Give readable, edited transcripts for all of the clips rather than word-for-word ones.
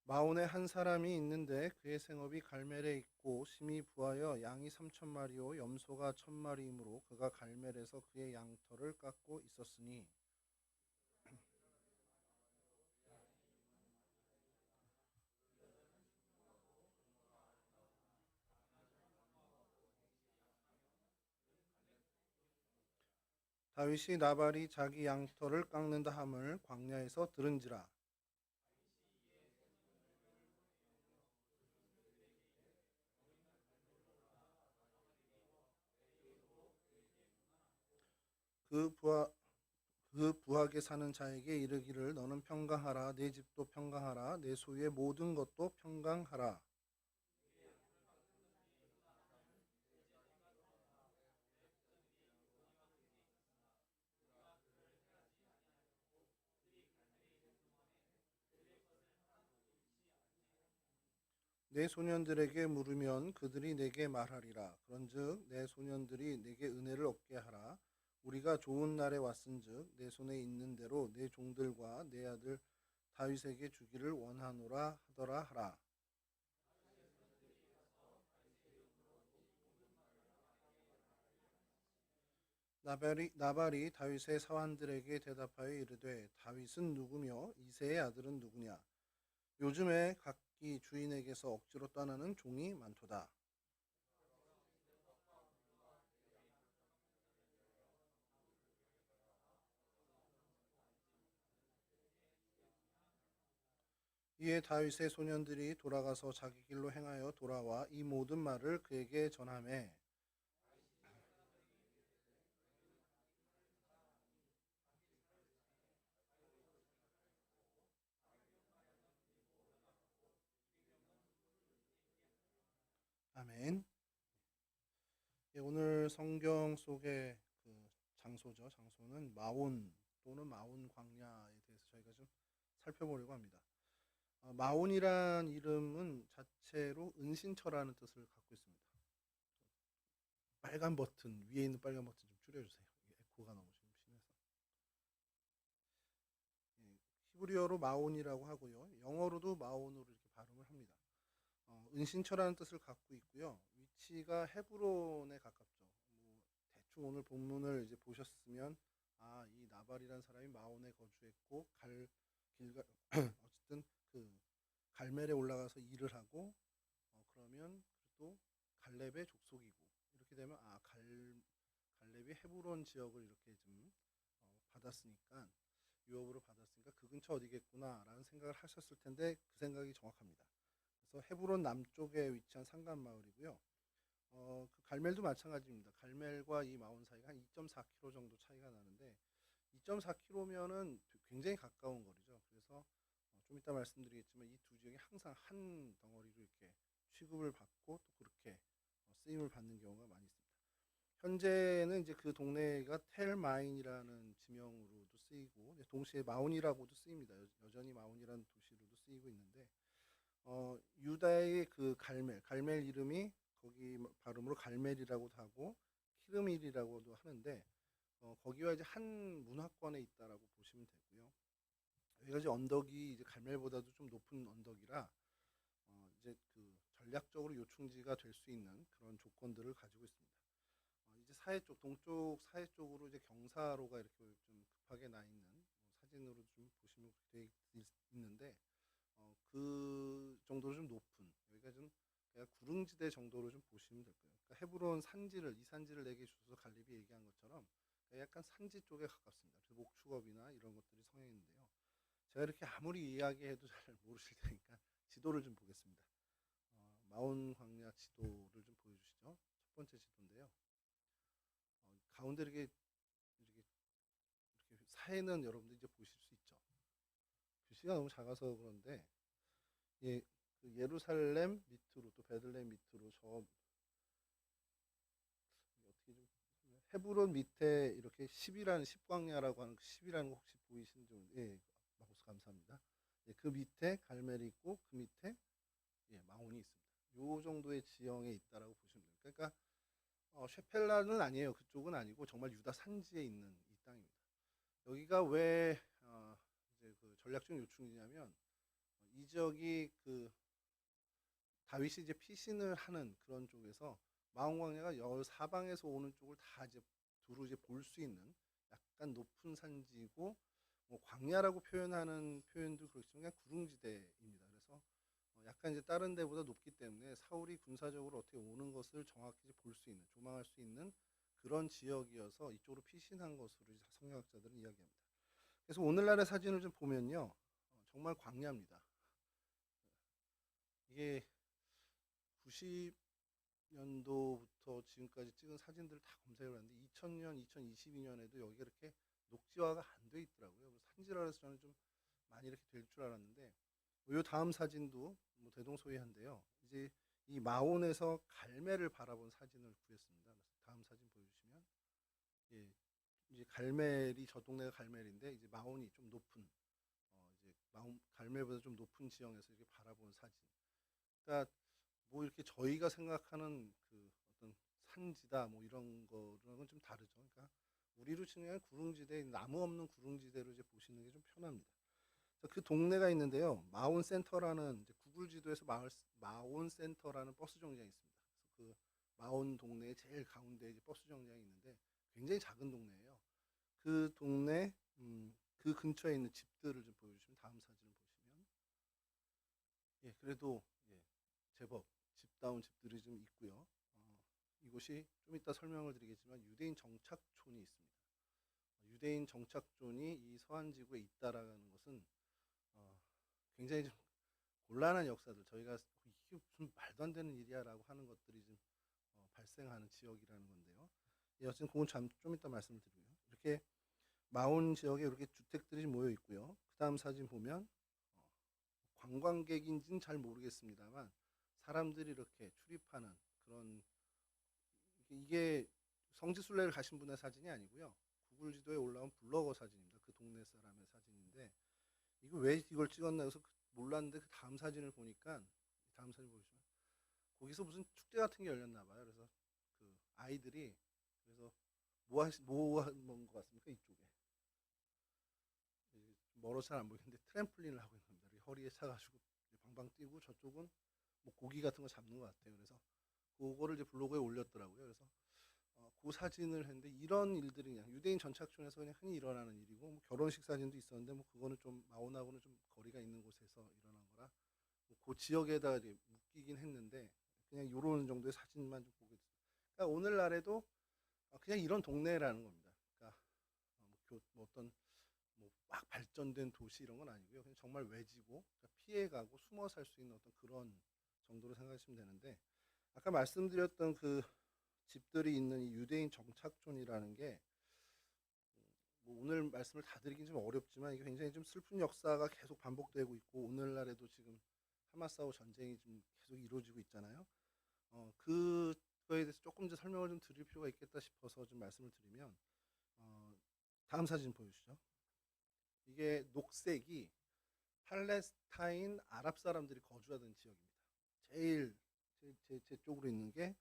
마온에 한 사람이 있는데 그의 생업이 갈멜에 있고 심히 부하여 양이 3,000마리요 염소가 1,000마리이므로 그가 갈멜에서 그의 양털을 깎고 있었으니 다윗이 나발이 자기 양털을 깎는다 함을 광야에서 들은지라. 그 부하 그 부하게 사는 자에게 이르기를 너는 평강하라 내 집도 평강하라 내 소유의 모든 것도 평강하라. 내 소년들에게 물으면 그들이 내게 말하리라. 그런즉 내 소년들이 내게 은혜를 얻게 하라. 우리가 좋은 날에 왔은즉 내 손에 있는 대로 내 종들과 내 아들 다윗에게 주기를 원하노라 하더라 하라. 나발이 다윗의 사환들에게 대답하여 이르되 다윗은 누구며 이새의 아들은 누구냐. 요즘에 각기 주인에게서 억지로 떠나는 종이 많도다. 이에 다윗의 소년들이 돌아가서 자기 길로 행하여 돌아와 이 모든 말을 그에게 전하매 아멘. 예, 오늘 성경 속의 그 장소죠. 장소는 마온 또는 마온 광야에 대해서 저희가 좀 살펴보려고 합니다. 마온이란 이름은 자체로 은신처라는 뜻을 갖고 있습니다. 빨간 버튼 위에 있는 빨간 버튼 좀 줄여주세요. 에코가 너무 좀 심해서. 예, 히브리어로 마온이라고 하고요. 영어로도 마온으로 이렇게 발음을 합니다. 은신처라는 뜻을 갖고 있고요. 위치가 헤브론에 가깝죠. 뭐 대충 오늘 본문을 이제 보셨으면 이 나발이라는 사람이 마온에 거주했고 길가 어쨌든 그 갈멜에 올라가서 일을 하고 그러면 또 갈렙의 족속이고 이렇게 되면 갈렙이 헤브론 지역을 이렇게 좀 받았으니까 유업으로 받았으니까 그 근처 어디겠구나라는 생각을 하셨을 텐데 그 생각이 정확합니다. 그래서 헤브론 남쪽에 위치한 산간 마을이고요. 그 갈멜도 마찬가지입니다. 갈멜과 이 마온 사이가 한 2.4km 정도 차이가 나는데 2.4km면은 굉장히 가까운 거리죠. 그래서 좀 이따 말씀드리겠지만 이 두 지역이 항상 한 덩어리로 이렇게 취급을 받고 또 그렇게 쓰임을 받는 경우가 많이 있습니다. 현재는 이제 그 동네가 텔마인이라는 지명으로도 쓰이고 동시에 마온이라고도 쓰입니다. 여전히 마온이라는 도시로도 쓰이고 있는데 유다의 그 갈멜 이름이 거기 발음으로 갈멜이라고도 하고 키르밀이라고도 하는데 거기와 이제 한 문화권에 있다라고 보시면 되고요. 여기가 이제 언덕이 이제 갈멜보다도 좀 높은 언덕이라 이제 그 전략적으로 요충지가 될 수 있는 그런 조건들을 가지고 있습니다. 이제 사해 쪽 동쪽 사해 쪽으로 이제 경사로가 이렇게 좀 급하게 나 있는 사진으로 좀 보시면 되어 있는데 그 정도로 좀 높은 여기가 좀 그냥 구릉지대 정도로 좀 보시면 될 거예요. 그러니까 헤브론 산지를 이 산지를 내게 주소서 갈렙이 얘기한 것처럼 약간 산지 쪽에 가깝습니다. 그래서 목축업이나 이런 것들이 성행인데요. 제가 이렇게 아무리 이야기해도 잘 모르실 테니까 지도를 좀 보겠습니다. 마온 광야 지도를 좀 보여주시죠. 첫 번째 지도인데요. 가운데 이렇게 사해는 여러분들 이제 보실 수 있죠. 글씨가 너무 작아서 그런데 예, 그 예루살렘 밑으로 또 베들레헴 밑으로 저 어떻게 좀 헤브론 밑에 이렇게 10이라는 10광야라고 하는 그 10이라는 거 혹시 보이시는지 예, 마우스 감사합니다. 예, 그 밑에 갈멜이 있고 그 밑에 예, 마온이 있습니다. 요 정도의 지형에 있다라고 보시면 됩니다. 그러니까 셰펠라는 아니에요. 그쪽은 아니고 정말 유다 산지에 있는 이 땅입니다. 여기가 왜 이제 그 전략적 요충지냐면 이 지역이 그 다윗이 이제 피신을 하는 그런 쪽에서 마온 광야가 열 사방에서 오는 쪽을 다 이제 두루 이제 볼 수 있는 약간 높은 산지고 뭐 광야라고 표현하는 표현도 그렇지만 그냥 구릉지대입니다. 그래서 약간 이제 다른 데보다 높기 때문에 사울이 군사적으로 어떻게 오는 것을 정확히 볼 수 있는 조망할 수 있는 그런 지역이어서 이쪽으로 피신한 것으로 이제 성경학자들은 이야기합니다. 그래서 오늘날의 사진을 좀 보면요, 정말 광야입니다. 이게 90년도부터 지금까지 찍은 사진들을 다 검색을 했는데 2000년, 2022년에도 여기가 이렇게 녹지화가 안 돼 있더라고요. 산지라 해서 저는 좀 많이 이렇게 될 줄 알았는데 이 다음 사진도 뭐 대동소이한데요. 이제 이 마온에서 갈매를 바라본 사진을 구했습니다. 그래서 다음 사진 보여주시면, 예, 이제 갈멜이 저 동네가 갈멜인데 이제 마온이 좀 높은 이제 마온 갈멜보다 좀 높은 지형에서 이렇게 바라본 사진. 그러니까 뭐 이렇게 저희가 생각하는 그 어떤 산지다 뭐 이런 거랑은 좀 다르죠. 그러니까 우리로 치면 구릉지대, 나무 없는 구릉지대로 이제 보시는 게 좀 편합니다. 그 동네가 있는데요. 마온 센터라는 이제 구글 지도에서 마온 센터라는 버스 정류장이 있습니다. 그래서 그 마온 동네의 제일 가운데 이제 버스 정류장이 있는데 굉장히 작은 동네예요. 그 동네 그 근처에 있는 집들을 좀 보여주시면 다음 사진을 보시면, 예, 그래도 예, 제법 집다운 집들이 좀 있고요. 이곳이 좀 이따 설명을 드리겠지만 유대인 정착촌이 있습니다. 유대인 정착촌이 이 서한지구에 있다라는 것은 굉장히 좀 곤란한 역사들, 저희가 이게 무슨 말도 안 되는 일이야라고 하는 것들이 좀 발생하는 지역이라는 건데요. 예, 어쨌든 그건 좀 이따 말씀을 드리고요. 이렇게 마온 지역에 이렇게 주택들이 모여 있고요. 그 다음 사진 보면 관광객인지는 잘 모르겠습니다만 사람들이 이렇게 출입하는 그런, 이게 성지순례를 가신 분의 사진이 아니고요. 구글 지도에 올라온 블로거 사진입니다. 그 동네 사람의 사진인데 이거 왜 이걸 찍었나 해서 몰랐는데 그 다음 사진을 보니까, 다음 사진 보시면 거기서 무슨 축제 같은 게 열렸나 봐요. 그래서 그 아이들이, 그래서 뭐한 것 같습니까? 이쪽에 멀어서 잘 안 보이는데 트램플린을 하고 있는 겁니다. 허리에 차가지고 방방 뛰고 저쪽은 뭐 고기 같은 거 잡는 것 같아요. 그래서 그거를 이제 블로그에 올렸더라고요. 그래서 그 사진을 했는데 이런 일들이 그냥 유대인 전착촌에서 그냥 흔히 일어나는 일이고, 뭐 결혼식 사진도 있었는데 뭐 그거는 좀 마온하고는 좀 거리가 있는 곳에서 일어난 거라 뭐그 지역에다가 이제 묶이긴 했는데 그냥 이런 정도의 사진만 좀 보게 됐어요. 그러니까 오늘날에도 그냥 이런 동네라는 겁니다. 그러니까 뭐 어떤 뭐 막 발전된 도시 이런 건 아니고요. 그냥 정말 외지고 그러니까 피해가고 숨어 살 수 있는 어떤 그런 정도로 생각하시면 되는데, 아까 말씀드렸던 그 집들이 있는 이 유대인 정착촌이라는 게 뭐 오늘 말씀을 다 드리긴 좀 어렵지만 이게 굉장히 좀 슬픈 역사가 계속 반복되고 있고 오늘날에도 지금 하마스하고 전쟁이 좀 계속 이루어지고 있잖아요. 그거에 대해서 조금 더 설명을 좀 드릴 필요가 있겠다 싶어서 좀 말씀을 드리면, 다음 사진 보여주시죠. 이게 녹색이 팔레스타인 아랍 사람들이 거주하던 지역입니다. 제일 제 쪽으로 있는 게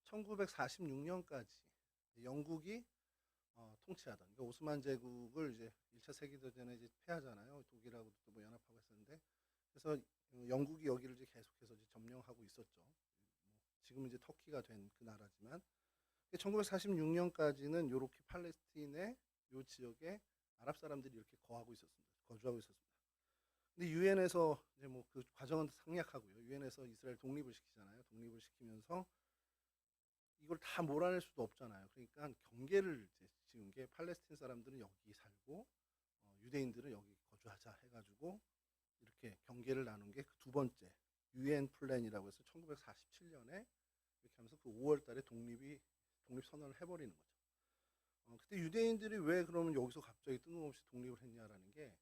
1946년까지 영국이 통치하던, 그러니까 오스만 제국을 이제 1차 세계대전에 이제 패하잖아요. 독일하고도 또 뭐 연합하고 했었는데, 그래서 영국이 여기를 이제 계속해서 이제 점령하고 있었죠. 뭐 지금은 이제 터키가 된 그 나라지만 1946년까지는 이렇게 팔레스틴의 요 지역에 아랍 사람들이 이렇게 거주하고 있었습니다. 근데 유엔에서 이제 뭐 그 과정은 생략하고요. 유엔에서 이스라엘 독립을 시키잖아요. 독립을 시키면서 이걸 다 몰아낼 수도 없잖아요. 그러니까 경계를 이제 지은 게 팔레스틴 사람들은 여기 살고 유대인들은 여기 거주하자 해가지고 이렇게 경계를 나눈 게 그 두 번째 유엔 플랜이라고 해서 1947년에 이렇게 하면서 그 5월달에 독립 선언을 해버리는 거죠. 그때 유대인들이 왜 그러면 여기서 갑자기 뜬금없이 독립을 했냐라는 게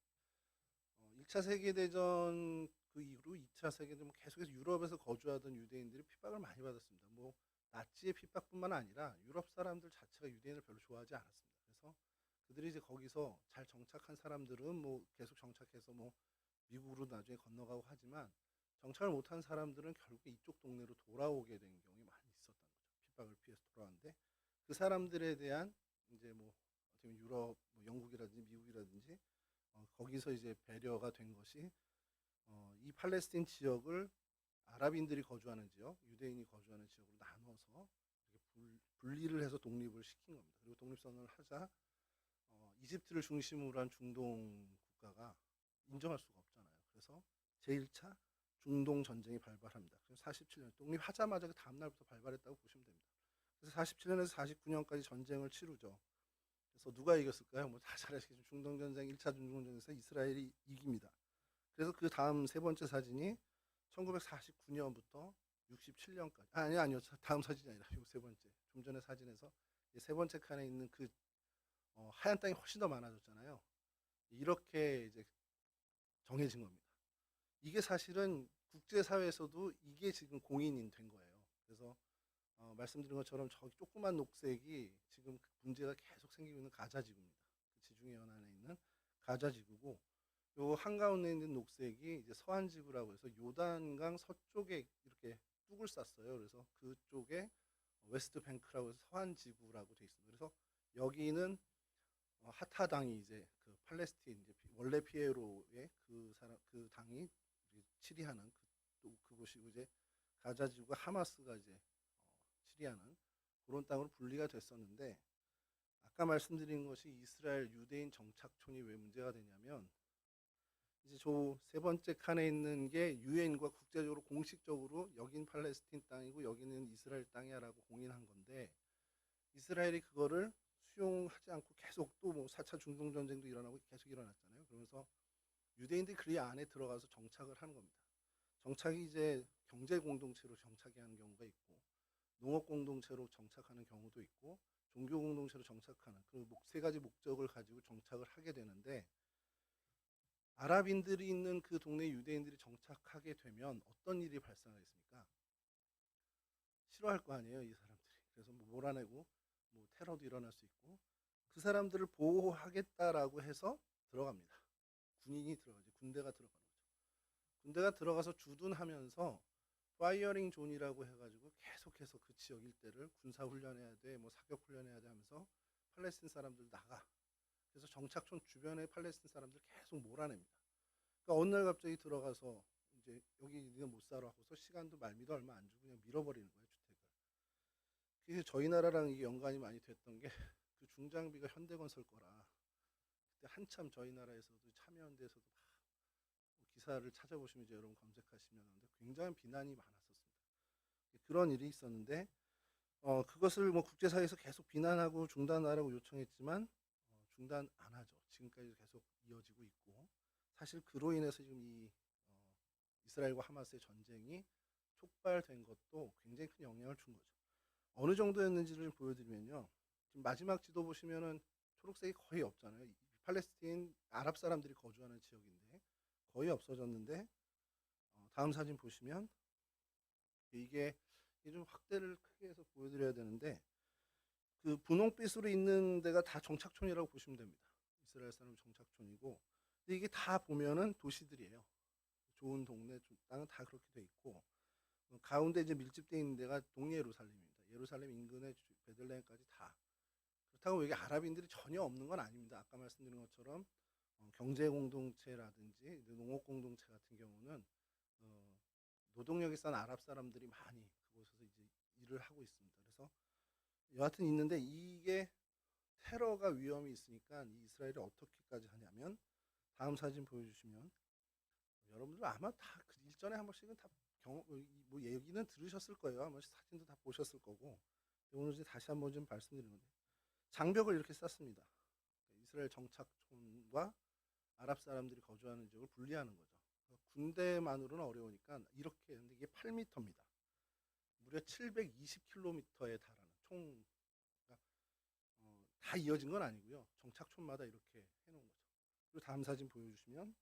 1차 세계대전 그 이후로 2차 세계대전 계속해서 유럽에서 거주하던 유대인들이 핍박을 많이 받았습니다. 뭐 나치의 핍박뿐만 아니라 유럽 사람들 자체가 유대인을 별로 좋아하지 않았습니다. 그래서 그들이 이제 거기서 잘 정착한 사람들은 뭐 계속 정착해서 뭐 미국으로 나중에 건너가고 하지만 정착을 못한 사람들은 결국에 이쪽 동네로 돌아오게 된 경우가 많이 있었던 거죠. 핍박을 피해서 돌아왔는데 그 사람들에 대한 이제 뭐 어떻게 보면 유럽, 뭐 영국이라든지 미국이라든지 거기서 이제 배려가 된 것이 이 팔레스틴 지역을 아랍인들이 거주하는 지역, 유대인이 거주하는 지역으로 나눠서 이렇게 분리를 해서 독립을 시킨 겁니다. 그리고 독립선언을 하자 이집트를 중심으로 한 중동 국가가 인정할 수가 없잖아요. 그래서 제1차 중동 전쟁이 발발합니다. 그래서 47년 독립하자마자 그 다음 날부터 발발했다고 보시면 됩니다. 그래서 47년에서 49년까지 전쟁을 치르죠. 그래서 누가 이겼을까요? 뭐 다 잘 아시겠지만 중동 전쟁 1차 중동 전쟁에서 이스라엘이 이깁니다. 그래서 그 다음 세 번째 사진이 1949년부터 67년까지 아니요 다음 사진이 아니라 요 세 번째 좀 전에 사진에서 세 번째 칸에 있는 그 하얀 땅이 훨씬 더 많아졌잖아요. 이렇게 이제 정해진 겁니다. 이게 사실은 국제사회에서도 이게 지금 공인이 된 거예요. 그래서 말씀드린 것처럼 저기 조그만 녹색이 지금 문제가 계속 생기고 있는 가자지구입니다. 그 지중해 연안에 있는 가자지구고, 요 한가운데 있는 녹색이 이제 서한지구라고 해서 요단강 서쪽에 이렇게 뚝을 쌌어요. 그래서 그쪽에 웨스트 뱅크라고 해서 서한지구라고 돼 있습니다. 그래서 여기는 하타당이 이제 그 팔레스틴 이제 원래 피에로의 그 당이 치리하는 그곳이고, 이제 가자지구가 하마스가 이제 치리하는 그런 땅으로 분리가 됐었는데, 아까 말씀드린 것이 이스라엘 유대인 정착촌이 왜 문제가 되냐면, 이제 저 세 번째 칸에 있는 게 유엔과 국제적으로 공식적으로 여긴 팔레스틴 땅이고 여기는 이스라엘 땅이야라고 공인한 건데, 이스라엘이 그거를 수용하지 않고 계속 또 뭐 4차 중동 전쟁도 일어나고 계속 일어났잖아요. 그러면서 유대인들이 그 안에 들어가서 정착을 하는 겁니다. 정착이 이제 경제 공동체로 정착이 하는 경우가 있고, 농업 공동체로 정착하는 경우도 있고, 종교 공동체로 정착하는 그 세 가지 목적을 가지고 정착을 하게 되는데, 아랍인들이 있는 그 동네 유대인들이 정착하게 되면 어떤 일이 발생하겠습니까? 싫어할 거 아니에요, 이 사람들이. 그래서 뭐 몰아내고 뭐 테러도 일어날 수 있고, 그 사람들을 보호하겠다라고 해서 들어갑니다. 군인이 들어가죠. 군대가 들어가는 거죠. 군대가 들어가서 주둔하면서 파이어링 존이라고 해가지고 계속해서 그 지역 일대를 군사 훈련해야 돼, 뭐 사격 훈련해야 돼 하면서 팔레스틴 사람들 나가. 그래서 정착촌 주변에 팔레스틴 사람들 계속 몰아냅니다. 그러니까 어느 날 갑자기 들어가서 이제 여기 니는 못 살아 하고서 시간도 말미도 얼마 안 주고 그냥 밀어버리는 거예요, 주택을. 그래서 저희 나라랑 이게 연관이 많이 됐던 게 그 중장비가 현대건설 거라. 그때 한참 저희 나라에서도 참여연대에서도 막 기사를 찾아보시면 이제 여러분 검색하시면 굉장히 비난이 많았었습니다. 그런 일이 있었는데 그것을 뭐 국제사회에서 계속 비난하고 중단하라고 요청했지만 중단 안 하죠. 지금까지 계속 이어지고 있고, 사실 그로 인해서 지금 이 이스라엘과 하마스의 전쟁이 촉발된 것도 굉장히 큰 영향을 준 거죠. 어느 정도였는지를 보여드리면요. 지금 마지막 지도 보시면은 초록색이 거의 없잖아요. 팔레스틴 아랍 사람들이 거주하는 지역인데 거의 없어졌는데, 다음 사진 보시면 이게 좀 확대를 크게 해서 보여드려야 되는데, 그 분홍빛으로 있는 데가 다 정착촌이라고 보시면 됩니다. 이스라엘 사람 정착촌이고, 근데 이게 다 보면은 도시들이에요. 좋은 동네 땅은 다 그렇게 돼 있고, 가운데 이제 밀집되어 있는 데가 동예루살렘입니다. 예루살렘 인근의 베들레헴까지 다. 그렇다고 여기 아랍인들이 전혀 없는 건 아닙니다. 아까 말씀드린 것처럼 경제 공동체라든지 농업 공동체 같은 경우는 노동력이 싼 아랍 사람들이 많이 그곳에서 이제 일을 하고 있습니다. 그래서 여하튼 있는데, 이게 테러가 위험이 있으니까 이 이스라엘이 어떻게까지 하냐면, 다음 사진 보여주시면 여러분들 아마 다 그 일전에 한 번씩은 다 뭐 얘기는 들으셨을 거예요. 아마 사진도 다 보셨을 거고, 오늘 이제 다시 한번 좀 말씀드리는 건데, 장벽을 이렇게 쌌습니다. 이스라엘 정착촌과 아랍 사람들이 거주하는 지역을 분리하는 거죠. 군대만으로는 어려우니까 이렇게 했는데, 이게 8m입니다. 무려 720km에 달하는 총, 그러니까 다 이어진 건 아니고요. 정착촌마다 이렇게 해놓은 거죠. 그리고 다음 사진 보여주시면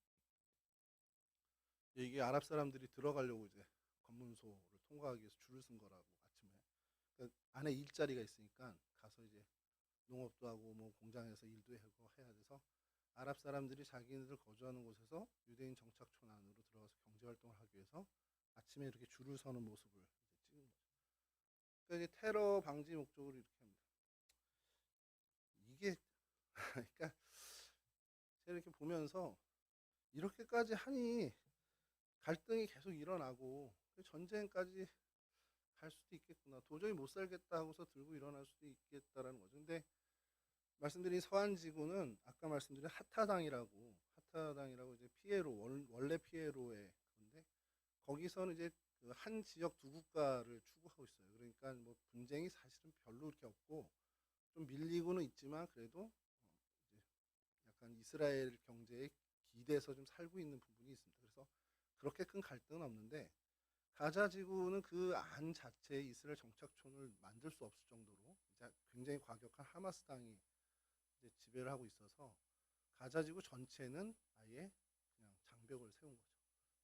이게 아랍 사람들이 들어가려고 이제 검문소를 통과하기 위해서 줄을 쓴 거라고, 아침에. 그러니까 안에 일자리가 있으니까 가서 이제 농업도 하고 뭐 공장에서 일도 하고 해야 돼서 아랍 사람들이 자기네들 거주하는 곳에서 유대인 정착촌 안으로 들어가서 경제 활동을 하기 위해서 아침에 이렇게 줄을 서는 모습을 이제 찍은 거죠. 그러니까 이제 테러 방지 목적으로 이렇게 합니다. 이게 그러니까 제가 이렇게 보면서 이렇게까지 하니 갈등이 계속 일어나고 전쟁까지 갈 수도 있겠구나. 도저히 못 살겠다 하고서 들고 일어날 수도 있겠다라는 거죠. 근데 말씀드린 서한 지구는 아까 말씀드린 하타당이라고 이제 피에로 원래 피에로의 건데 거기서는 이제 그 한 지역 두 국가를 추구하고 있어요. 그러니까 뭐 분쟁이 사실은 별로 그렇게 없고 좀 밀리고는 있지만 그래도 이제 약간 이스라엘 경제에 기대서 좀 살고 있는 부분이 있습니다. 그래서 그렇게 큰 갈등은 없는데 가자 지구는 그 안 자체에 이스라엘 정착촌을 만들 수 없을 정도로 이제 굉장히 과격한 하마스당이 이제 지배를 하고 있어서 가자 지구 전체는 아예 그냥 장벽을 세운 거죠.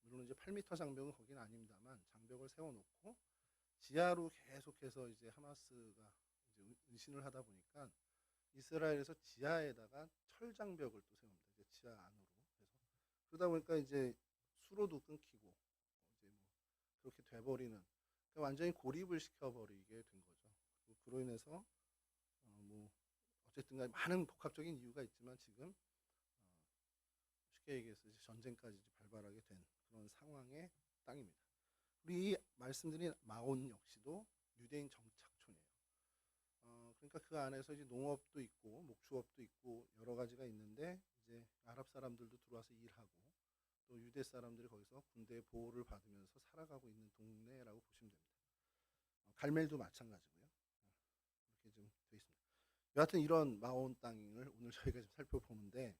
물론 이제 8m 장벽은 거기는 아닙니다만 장벽을 세워놓고 지하로 계속해서 이제 하마스가 이제 은신을 하다 보니까 이스라엘에서 지하에다가 철 장벽을 또 세웁니다. 이제 지하 안으로. 그래서 그러다 보니까 이제 수로도 끊기고 이제 뭐 그렇게 돼버리는 그러니까 완전히 고립을 시켜버리게 된 거죠. 그로 인해서 뭐 어쨌든 간에 많은 복합적인 이유가 있지만 지금 쉽게 얘기해서 이제 전쟁까지 발발하게 된 그런 상황의 땅입니다. 우리 이 말씀드린 마온 역시도 유대인 정착촌이에요. 그러니까 그 안에서 이제 농업도 있고 목축업도 있고 여러 가지가 있는데 이제 아랍 사람들도 들어와서 일하고 또 유대 사람들이 거기서 군대의 보호를 받으면서 살아가고 있는 동네라고 보시면 됩니다. 갈멜도 마찬가지고요. 이렇게 좀 되어 있습니다. 여하튼 이런 마온 땅을 오늘 저희가 좀 살펴보는데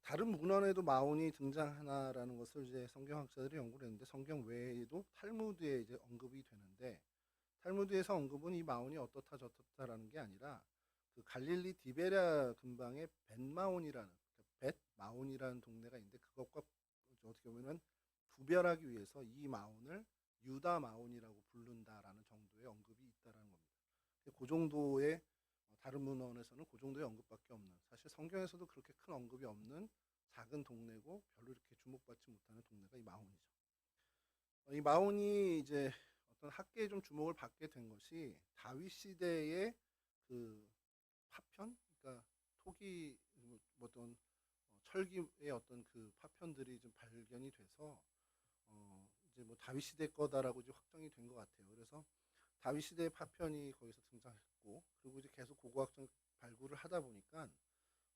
다른 문헌에도 마온이 등장하나라는 것을 이제 성경학자들이 연구를 했는데 성경 외에도 탈무드에 이제 언급이 되는데 탈무드에서 언급은 이 마온이 어떻다 저떻다라는 게 아니라 그 갈릴리 디베랴 근방의 벳마온이라는 벳마온이라는 동네가 있는데 그것과 어떻게 보면 구별하기 위해서 이 마온을 유다 마온이라고 부른다라는 정도의 언급이 있다라는 겁니다. 그 정도의 다른 문헌에서는 그 정도의 언급밖에 없는 사실 성경에서도 그렇게 큰 언급이 없는 작은 동네고 별로 이렇게 주목받지 못하는 동네가 이 마온이죠. 이 마온이 이제 어떤 학계에 좀 주목을 받게 된 것이 다윗 시대의 그 파편, 그러니까 토기 뭐 어떤 철기의 어떤 그 파편들이 좀 발견이 돼서 이제 뭐 다윗 시대 거다라고 이제 확정이 된 것 같아요. 그래서 다윗 시대의 파편이 거기서 등장했고 그리고 이제 계속 고고학적 발굴을 하다 보니까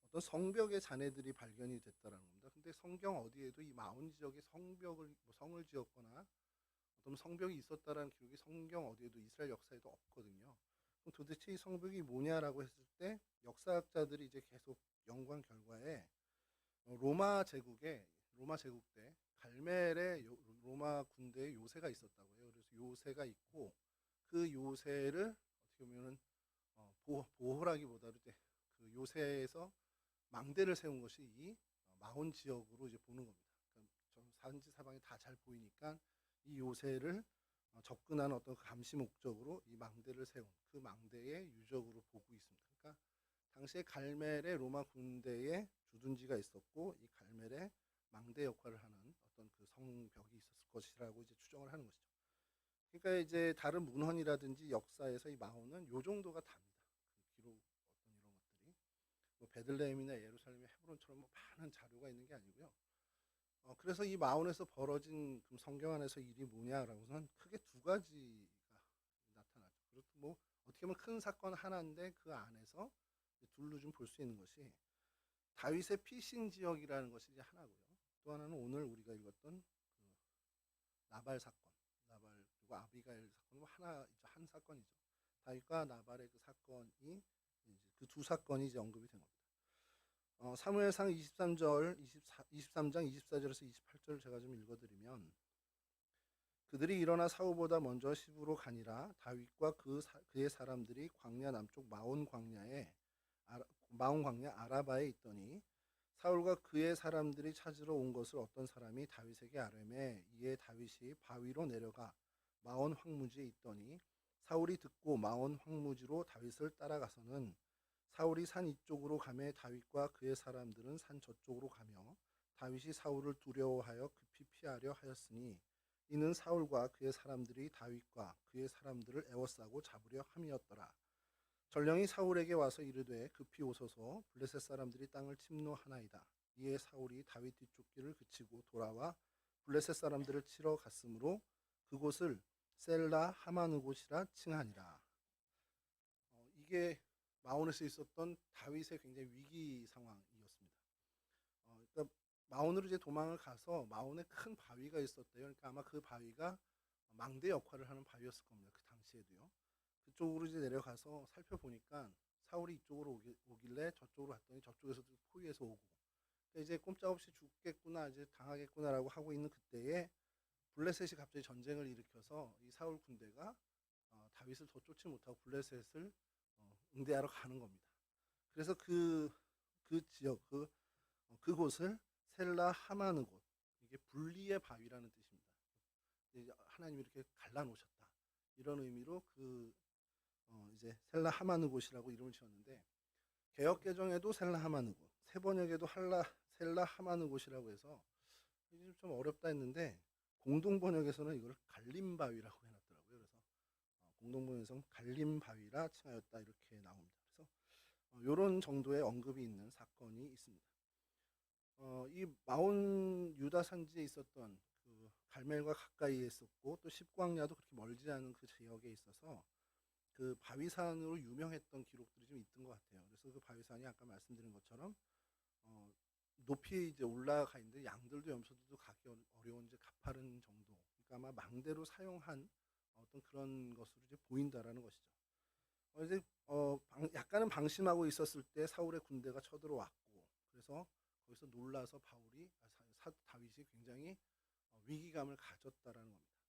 어떤 성벽의 잔해들이 발견이 됐다라는 겁니다. 근데 성경 어디에도 이 마온 지역에 성을 지었거나 어떤 성벽이 있었다라는 기록이 성경 어디에도 이스라엘 역사에도 없거든요. 그럼 도대체 이 성벽이 뭐냐라고 했을 때 역사학자들이 이제 계속 연구한 결과에 로마 제국 때 갈멜에 로마 군대에 요새가 있었다고 해요. 그래서 요새가 있고 그 요새를 어떻게 보면은 보호라기보다도 이제 그 요새에서 망대를 세운 것이 이 마온 지역으로 이제 보는 겁니다. 그러니까 산지 사방이 다 잘 보이니까 이 요새를 접근하는 어떤 감시 목적으로 이 망대를 세운 그 망대의 유적으로 보고 있습니다. 그러니까 당시에 갈멜의 로마 군대에 주둔지가 있었고 이 갈멜의 망대 역할을 하는 어떤 그 성벽이 있었을 것이라고 이제 추정을 하는 것이죠. 그러니까 이제 다른 문헌이라든지 역사에서 이 마온은 요 정도가 답니다. 그 기록 어떤 이런 것들이 뭐 베들레헴이나 예루살렘, 헤브론처럼 뭐 많은 자료가 있는 게 아니고요. 그래서 이 마온에서 벌어진 성경 안에서 일이 뭐냐라고서는 크게 두 가지가 나타나죠. 그리고 뭐 어떻게 보면 큰 사건 하나인데 그 안에서 둘로 좀 볼 수 있는 것이 다윗의 피신 지역이라는 것이 이제 하나고요. 또 하나는 오늘 우리가 읽었던 그 나발 사건, 나발 그리고 아비가일 사건 뭐 한 사건이죠. 다윗과 나발의 그 사건이 그 두 사건이 이제 언급이 된 겁니다. 사무엘상 23장 24절에서 28절을 제가 좀 읽어드리면 그들이 일어나 사울보다 먼저 시브로 가니라 다윗과 그의 사람들이 광야 남쪽 마온 광야 아라바에 있더니 사울과 그의 사람들이 찾으러 온 것을 어떤 사람이 다윗에게 아뢰매 이에 다윗이 바위로 내려가 마온 황무지에 있더니 사울이 듣고 마온 황무지로 다윗을 따라가서는 사울이 산 이쪽으로 가매 다윗과 그의 사람들은 산 저쪽으로 가며 다윗이 사울을 두려워하여 급히 피하려 하였으니 이는 사울과 그의 사람들이 다윗과 그의 사람들을 애워싸고 잡으려 함이었더라. 전령이 사울에게 와서 이르되 급히 오소서 블레셋 사람들이 땅을 침노하나이다. 이에 사울이 다윗 뒤쫓기를 그치고 돌아와 블레셋 사람들을 치러 갔으므로 그곳을 셀라 하마느곳이라 칭하니라. 이게 마온에서 있었던 다윗의 굉장히 위기 상황이었습니다. 그러니까 마온으로 이제 도망을 가서 마온에 큰 바위가 있었대요. 그러니까 아마 그 바위가 망대 역할을 하는 바위였을 겁니다. 그 당시에도요. 그쪽으로 이제 내려가서 살펴보니까 사울이 이쪽으로 오길래 저쪽으로 갔더니 저쪽에서도 포위해서 오고, 그러니까 이제 꼼짝없이 죽겠구나, 이제 당하겠구나라고 하고 있는 그때에 블레셋이 갑자기 전쟁을 일으켜서 이 사울 군대가 다윗을 더 쫓지 못하고 블레셋을 응대하러 가는 겁니다. 그래서 그 지역, 그곳을 셀라 하마느곳, 이게 분리의 바위라는 뜻입니다. 이제 하나님이 이렇게 갈라놓으셨다, 이런 의미로 이제 셀라 하마느곳이라고 이름을 지었는데, 개역 개정에도 셀라 하마느곳, 새 번역에도 셀라 하마느곳이라고 해서 좀 어렵다 했는데 공동 번역에서는 이걸 갈림바위라고 해놨더라고요. 그래서 공동 번역에서는 갈림바위라 칭하였다, 이렇게 나옵니다. 그래서 이런 정도의 언급이 있는 사건이 있습니다. 이 마온 유다 산지에 있었던 그 갈멜과 가까이에 있었고, 또 십광야도 그렇게 멀지 않은 그 지역에 있어서 그 바위산으로 유명했던 기록들이 좀 있던 것 같아요. 그래서 그 바위산이 아까 말씀드린 것처럼 높이 이제 올라가 있는데 양들도 염소들도 가기 어려운 이제 가파른 정도. 그러니까 아마 망대로 사용한 어떤 그런 것으로 이제 보인다라는 것이죠. 이제 약간은 방심하고 있었을 때 사울의 군대가 쳐들어왔고, 그래서 거기서 놀라서 다윗이 굉장히 위기감을 가졌다라는 겁니다.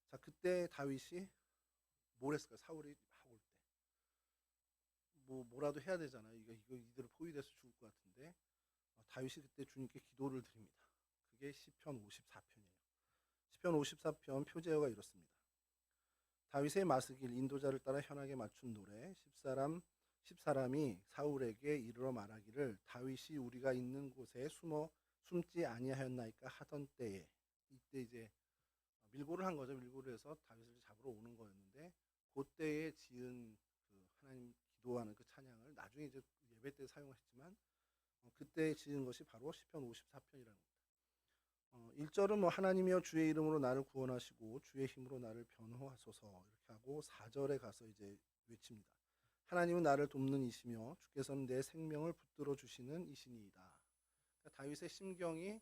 자, 그때 다윗이 뭘 했을까? 사울이 막 올 때 뭐라도 해야 되잖아요. 이거 이대로 포위돼서 죽을 것 같은데 다윗이 그때 주님께 기도를 드립니다. 그게 시편 54편이에요. 시편 54편 표제어가 이렇습니다. 다윗의 마스길 인도자를 따라 현악에 맞춘 노래. 십사람이 사울에게 이르러 말하기를 다윗이 우리가 있는 곳에 숨지 아니하였나이까 하던 때에, 이때 이제 밀고를 한 거죠. 밀고를 해서 다윗을 잡으러 오는 거였는데, 그때에 지은 그 하나님 기도하는 그 찬양을 나중에 이제 예배 때 사용했지만 그때 지은 것이 바로 시편 54편이라는 겁니다. 1절은 하나님이여 주의 이름으로 나를 구원하시고 주의 힘으로 나를 변호하소서, 이렇게 하고 4절에 가서 이제 외칩니다. 하나님은 나를 돕는 이시며 주께서는 내 생명을 붙들어 주시는 이시니이다. 그러니까 다윗의 심경이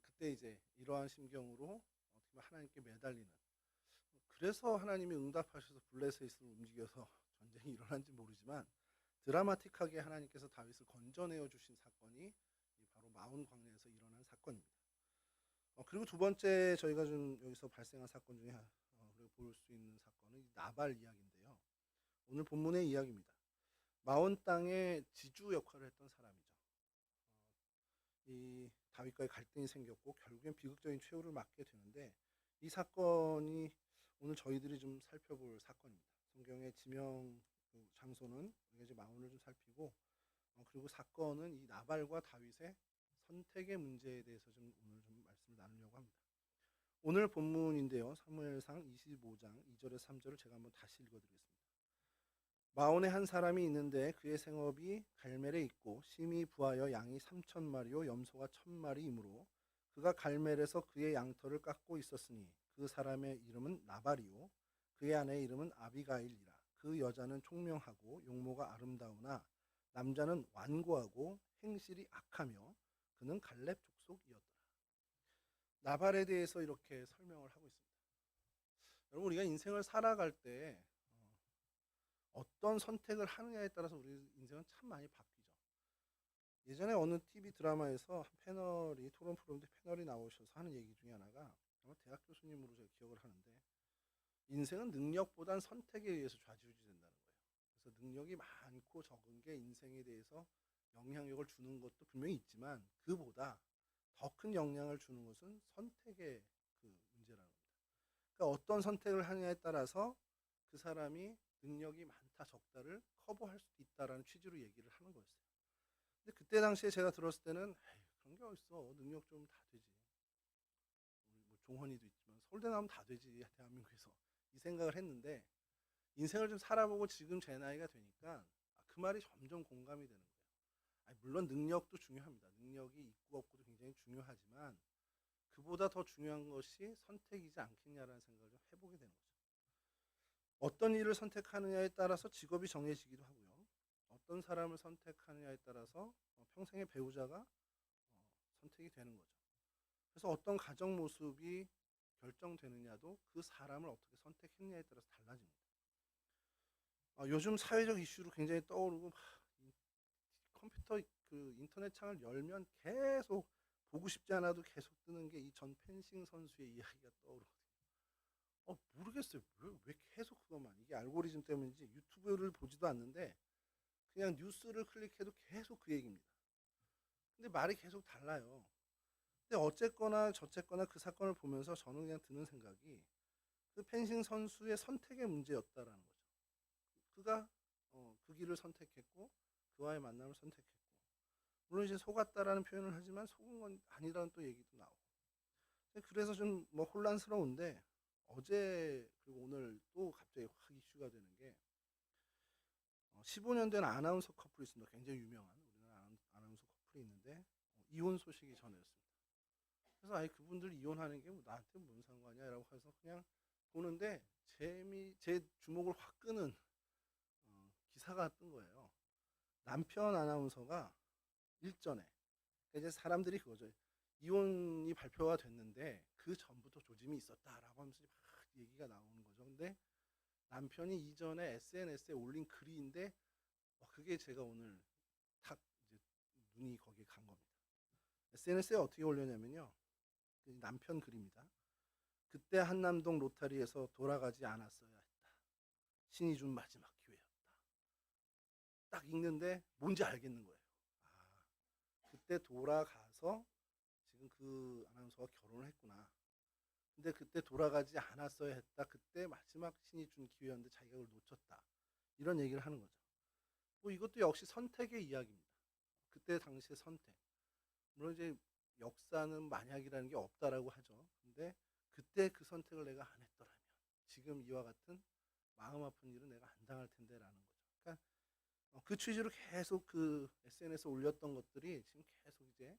그때 이제 이러한 심경으로 어떻게 하나님께 매달리는, 그래서 하나님이 응답하셔서 블레셋을 움직여서 전쟁이 일어난지 모르지만 드라마틱하게 하나님께서 다윗을 건져내어 주신 사건이 바로 마온 광야에서 일어난 사건입니다. 그리고 두 번째 저희가 좀 여기서 발생한 사건 중에 볼 수 있는 사건은 나발 이야기인데요. 오늘 본문의 이야기입니다. 마온 땅의 지주 역할을 했던 사람이죠. 이 다윗과의 갈등이 생겼고 결국엔 비극적인 최후를 맞게 되는데, 이 사건이 오늘 저희들이 좀 살펴볼 사건입니다. 성경의 지명 장소는 이제 마온을 좀 살피고, 그리고 사건은 이 나발과 다윗의 선택의 문제에 대해서 좀 오늘 좀 말씀을 나누려고 합니다. 오늘 본문인데요. 사무엘상 25장 2절에서 3절을 제가 한번 다시 읽어드리겠습니다. 마온에 한 사람이 있는데 그의 생업이 갈멜에 있고 심히 부하여 양이 3,000마리요 염소가 1,000마리이므로 그가 갈멜에서 그의 양털을 깎고 있었으니 그 사람의 이름은 나발이요 그의 아내의 이름은 아비가일이라. 그 여자는 총명하고 용모가 아름다우나 남자는 완고하고 행실이 악하며 그는 갈렙 족속이었더라. 나발에 대해서 이렇게 설명을 하고 있습니다. 여러분, 우리가 인생을 살아갈 때 어떤 선택을 하느냐에 따라서 우리 인생은 참 많이 바뀌죠. 예전에 어느 TV 드라마에서 토론 프로그램 패널이 나오셔서 하는 얘기 중에 하나가, 아마 대학 교수님으로 제가 기억을 하는데, 인생은 능력보단 선택에 의해서 좌지우지 된다는 거예요. 그래서 능력이 많고 적은 게 인생에 대해서 영향력을 주는 것도 분명히 있지만 그보다 더 큰 영향을 주는 것은 선택의 그 문제라는 겁니다. 그러니까 어떤 선택을 하느냐에 따라서 그 사람이 능력이 많다 적다를 커버할 수도 있다라는 취지로 얘기를 하는 거였어요. 근데 그때 당시에 제가 들었을 때는 그런 게 어딨어, 능력 좀 다 되지, 우리 종헌이도 있지만 서울대 나오면 다 되지 대한민국에서, 이 생각을 했는데 인생을 좀 살아보고 지금 제 나이가 되니까 그 말이 점점 공감이 되는 거예요. 물론 능력도 중요합니다. 능력이 있고 없고도 굉장히 중요하지만 그보다 더 중요한 것이 선택이지 않겠냐라는 생각을 좀 해보게 되는 거죠. 어떤 일을 선택하느냐에 따라서 직업이 정해지기도 하고요. 어떤 사람을 선택하느냐에 따라서 평생의 배우자가 선택이 되는 거죠. 그래서 어떤 가정 모습이 결정되느냐도 그 사람을 어떻게 선택했느냐에 따라서 달라집니다. 요즘 사회적 이슈로 굉장히 떠오르고 컴퓨터 그 인터넷 창을 열면 계속 보고 싶지 않아도 계속 뜨는 게 이 전 펜싱 선수의 이야기가 떠오르거든요. 모르겠어요. 왜 계속 그것만. 이게 알고리즘 때문인지 유튜브를 보지도 않는데 그냥 뉴스를 클릭해도 계속 그 얘기입니다. 근데 말이 계속 달라요. 근데 어쨌거나 저쨌거나 그 사건을 보면서 저는 그냥 드는 생각이 그 펜싱 선수의 선택의 문제였다라는 거죠. 그가 그 길을 선택했고 그와의 만남을 선택했고, 물론 이제 속았다라는 표현을 하지만 속은 건 아니라는 또 얘기도 나오고. 그래서 좀 뭐 혼란스러운데, 어제 그리고 오늘 또 갑자기 확 이슈가 되는 게 15년 된 아나운서 커플이 있습니다. 굉장히 유명한 우리나라 아나운서 커플이 있는데 이혼 소식이 전해졌습니다. 그래서 아예 그분들 이혼하는 게 뭐 나한테 무슨 상관이야라고 해서 그냥 보는데 제 주목을 확 끄는 기사가 뜬 거예요. 남편 아나운서가 일전에, 그러니까 이제 사람들이 그거죠. 이혼이 발표가 됐는데 그 전부터 조짐이 있었다라고 하면서 막 얘기가 나오는 거죠. 근데 남편이 이전에 SNS에 올린 글인데 그게 제가 오늘 탁 이제 눈이 거기에 간 겁니다. SNS에 어떻게 올렸냐면요. 그 남편 글입니다. 그때 한남동 로타리에서 돌아가지 않았어야 했다. 신이 준 마지막 기회였다. 딱 읽는데 뭔지 알겠는 거예요. 그때 돌아가서 지금 그 아나운서가 결혼을 했구나. 근데 그때 돌아가지 않았어야 했다. 그때 마지막 신이 준 기회였는데 자기가 그걸 놓쳤다. 이런 얘기를 하는 거죠. 뭐 이것도 역시 선택의 이야기입니다. 그때 당시의 선택. 물론 이제 역사는 만약이라는 게 없다라고 하죠. 근데 그때 그 선택을 내가 안 했더라면 지금 이와 같은 마음 아픈 일은 내가 안 당할 텐데라는 거죠. 그러니까 그 취지로 계속 그 SNS에 올렸던 것들이 지금 계속 이제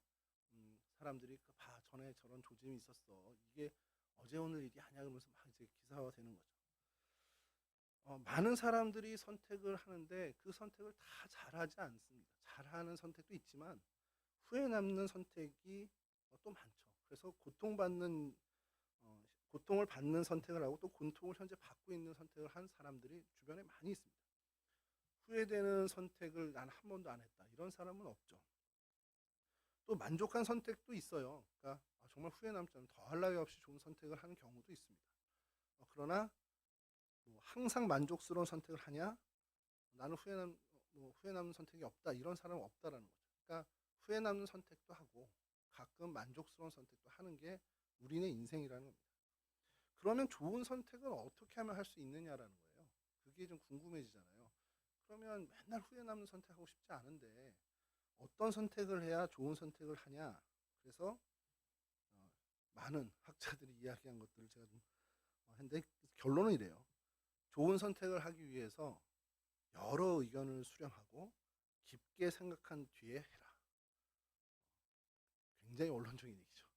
사람들이 전에 저런 조짐이 있었어. 이게 어제 오늘 일이 아니야 그러면서 막 이제 기사화 되는 거죠. 많은 사람들이 선택을 하는데 그 선택을 다 잘하지 않습니다. 잘하는 선택도 있지만 후회 남는 선택이 또 많죠. 그래서 고통을 받는 선택을 하고 또 고통을 현재 받고 있는 선택을 한 사람들이 주변에 많이 있습니다. 후회되는 선택을 난 한 번도 안 했다. 이런 사람은 없죠. 또 만족한 선택도 있어요. 그러니까 정말 후회 남지 않은 더할 나위 없이 좋은 선택을 하는 경우도 있습니다. 그러나 뭐 항상 만족스러운 선택을 하냐? 나는 후회 남는 선택이 없다. 이런 사람은 없다라는 거죠. 그러니까 후회 남는 선택도 하고 가끔 만족스러운 선택도 하는 게 우리의 인생이라는 겁니다. 그러면 좋은 선택은 어떻게 하면 할 수 있느냐라는 거예요. 그게 좀 궁금해지잖아요. 그러면 맨날 후회 남는 선택하고 싶지 않은데 어떤 선택을 해야 좋은 선택을 하냐? 그래서 많은 학자들이 이야기한 것들을 제가 좀 했는데 결론은 이래요. 좋은 선택을 하기 위해서 여러 의견을 수렴하고 깊게 생각한 뒤에 해라. 굉장히 원론적인 얘기죠.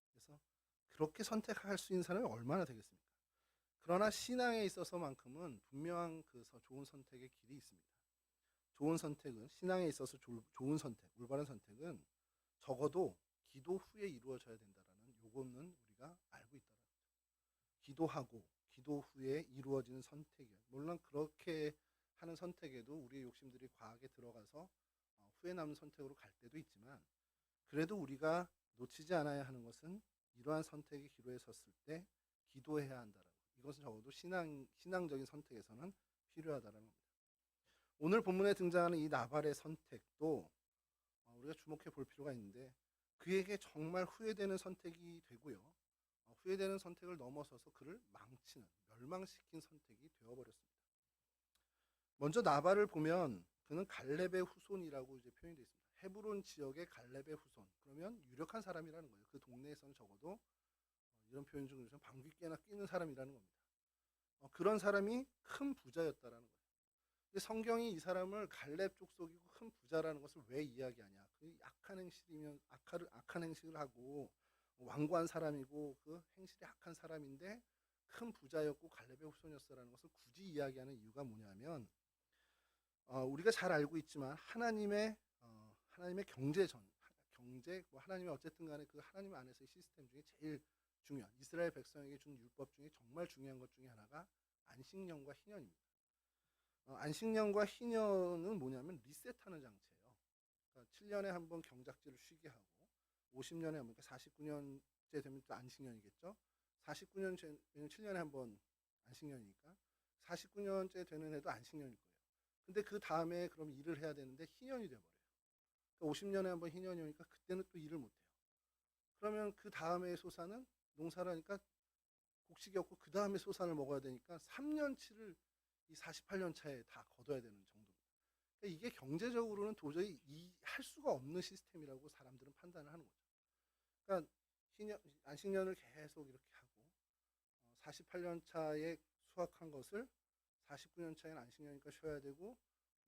그래서 그렇게 선택할 수 있는 사람이 얼마나 되겠습니까? 그러나 신앙에 있어서만큼은 분명한 그 좋은 선택의 길이 있습니다. 좋은 선택은, 신앙에 있어서 좋은 선택, 올바른 선택은 적어도 기도 후에 이루어져야 된다는 요거는 우리가 알고 있다는 거죠. 기도하고 기도 후에 이루어지는 선택이에요. 물론 그렇게 하는 선택에도 우리의 욕심들이 과하게 들어가서 후회 남는 선택으로 갈 때도 있지만, 그래도 우리가 놓치지 않아야 하는 것은 이러한 선택의 기로에 섰을 때 기도해야 한다는 것. 이것은 적어도 신앙적인 선택에서는 필요하다는 겁니다. 오늘 본문에 등장하는 이 나발의 선택도 우리가 주목해 볼 필요가 있는데, 그에게 정말 후회되는 선택이 되고요. 후회되는 선택을 넘어서서 그를 망치는, 멸망시킨 선택이 되어버렸습니다. 먼저 나발을 보면 그는 갈렙의 후손이라고 이제 표현되어 있습니다. 헤브론 지역의 갈렙의 후손. 그러면 유력한 사람이라는 거예요. 그 동네에서는 적어도 이런 표현 중에서 방귀 깨나 끼는 사람이라는 겁니다. 그런 사람이 큰 부자였다라는 거예요. 근데 성경이 이 사람을 갈렙 족속이고 큰 부자라는 것을 왜 이야기하냐? 그 악한 행식을 하고 완고한 사람이고 그 행실이 악한 사람인데 큰 부자였고 갈렙의 후손이었어라는 것을 굳이 이야기하는 이유가 뭐냐면 우리가 잘 알고 있지만 하나님의 경제 뭐 하나님의 어쨌든 간에 그 하나님 안에서의 시스템 중에 제일 중요한 이스라엘 백성에게 준 율법 중에 정말 중요한 것 중에 하나가 안식년과 희년입니다. 안식년과 희년은 뭐냐면 리셋하는 장치예요. 그러니까 7년에 한 번 경작지를 쉬게 하고 50년에 한 번, 그러니까 49년째 되면 또 안식년이겠죠. 49년째는 7년에 한 번 안식년이니까 49년째 되는 해도 안식년일 거예요. 근데 그 다음에 그럼 일을 해야 되는데 희년이 돼버려요. 그러니까 50년에 한 번 희년이 오니까 그때는 또 일을 못해요. 그러면 그 다음에 소산은 농사를 하니까 곡식이 없고 그 다음에 소산을 먹어야 되니까 3년치를 이 48년 차에 다 거둬야 되는 정도입니다. 그러니까 이게 경제적으로는 도저히 할 수가 없는 시스템이라고 사람들은 판단을 하는 거죠. 그러니까 안식년을 계속 이렇게 하고 48년 차에 수확한 것을 49년 차에는 안식년이니까 쉬어야 되고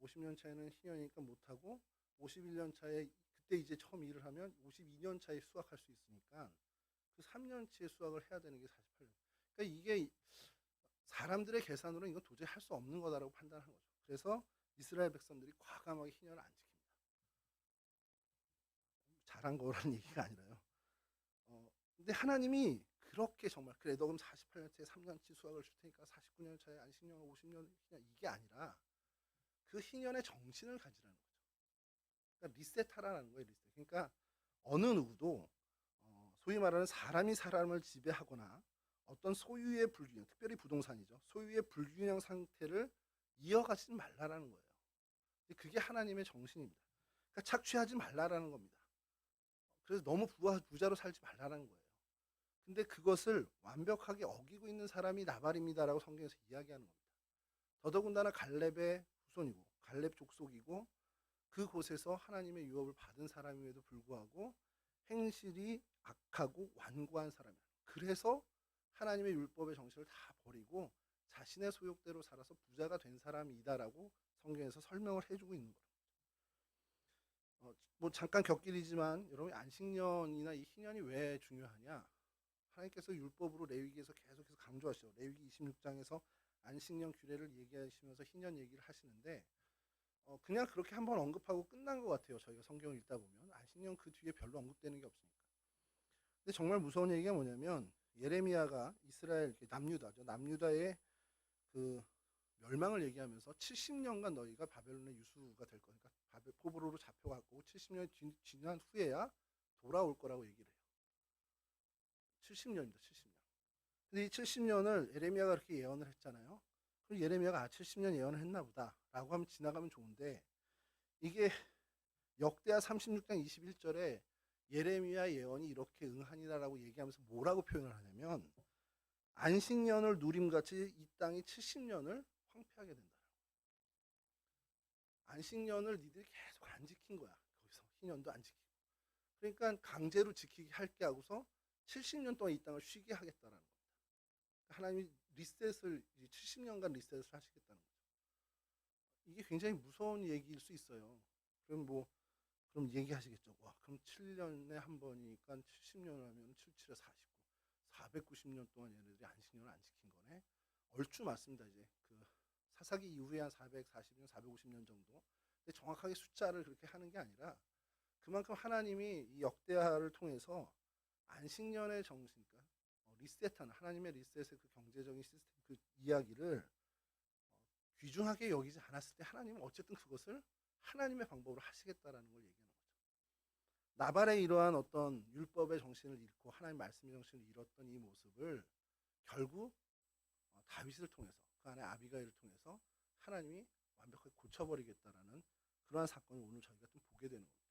50년 차에는 희년이니까 못하고 51년 차에 그때 이제 처음 일을 하면 52년 차에 수확할 수 있으니까 그 3년치의 수확을 해야 되는 게 48년. 그러니까 이게 사람들의 계산으로는 이건 도저히 할 수 없는 거다라고 판단한 거죠. 그래서 이스라엘 백성들이 과감하게 희년을 안 지킵니다. 잘한 거라는 얘기가 아니라요. 근데 하나님이 그렇게 정말 그래 너 그럼 48년째 3년치 수확을 줄 테니까 49년 차에 안식년 50년 희년 이게 아니라 그 희년의 정신을 가지라는 거죠. 그러니까 리셋하라는 거예요. 리셋. 그러니까 어느 누구도 소위 말하는 사람이 사람을 지배하거나 어떤 소유의 불균형, 특별히 부동산이죠. 소유의 불균형 상태를 이어가지 말라라는 거예요. 그게 하나님의 정신입니다. 그러니까 착취하지 말라라는 겁니다. 그래서 너무 부자로 살지 말라는 거예요. 근데 그것을 완벽하게 어기고 있는 사람이 나발입니다라고 성경에서 이야기하는 겁니다. 더더군다나 갈렙의 후손이고 갈렙 족속이고 그곳에서 하나님의 유업을 받은 사람임에도 불구하고 행실이 악하고 완고한 사람이에요. 그래서 하나님의 율법의 정신을 다 버리고 자신의 소욕대로 살아서 부자가 된 사람이다라고 성경에서 설명을 해주고 있는 거예요. 뭐 잠깐 곁길이지만 여러분 안식년이나 이 희년이 왜 중요하냐? 하나님께서 율법으로 레위기에서 계속해서 강조하시죠. 레위기 26장에서 안식년 규례를 얘기하시면서 희년 얘기를 하시는데 그냥 그렇게 한번 언급하고 끝난 것 같아요. 저희가 성경을 읽다 보면 안식년 그 뒤에 별로 언급되는 게 없으니까. 근데 정말 무서운 얘기가 뭐냐면 예레미야가 이스라엘 남유다죠. 남유다의 그 멸망을 얘기하면서 70년간 너희가 바벨론의 유수가 될 거니까 포로로 잡혀갖고 70년이 지난 후에야 돌아올 거라고 얘기를 해요. 70년입니다. 70년. 근데 이 70년을 예레미야가 그렇게 예언을 했잖아요. 그럼 예레미야가 70년 예언을 했나 보다 라고 하면 지나가면 좋은데 이게 역대하 36장 21절에 예레미야 예언이 이렇게 응하니라라고 얘기하면서 뭐라고 표현을 하냐면 안식년을 누림같이 이 땅이 70년을 황폐하게 된다. 안식년을 니들이 계속 안 지킨 거야. 거기서 희년도 안 지키고. 그러니까 강제로 지키게 할게 하고서 70년 동안 이 땅을 쉬게 하겠다라는 겁니다. 하나님이 리셋을 70년간 리셋을 하시겠다는 거죠. 이게 굉장히 무서운 얘기일 수 있어요. 그럼 얘기하시겠죠. 와, 그럼 7년에 한 번이니까 70년 하면 7, 7에 49, 490년 동안 얘네들이 안식년을 안 지킨 거네. 얼추 맞습니다. 이제 그 사사기 이후에 한 440년, 450년 정도. 근데 정확하게 숫자를 그렇게 하는 게 아니라 그만큼 하나님이 이 역대하를 통해서 안식년의 정신과 리셋하는 하나님의 리셋의 그 경제적인 시스템 그 이야기를 귀중하게 여기지 않았을 때 하나님은 어쨌든 그것을 하나님의 방법으로 하시겠다라는 걸 얘기하는 거죠. 나발의 이러한 어떤 율법의 정신을 잃고 하나님 말씀의 정신을 잃었던 이 모습을 결국 다윗을 통해서 그 안에 아비가일을 통해서 하나님이 완벽하게 고쳐버리겠다라는 그러한 사건을 오늘 저희가 좀 보게 되는 겁니다.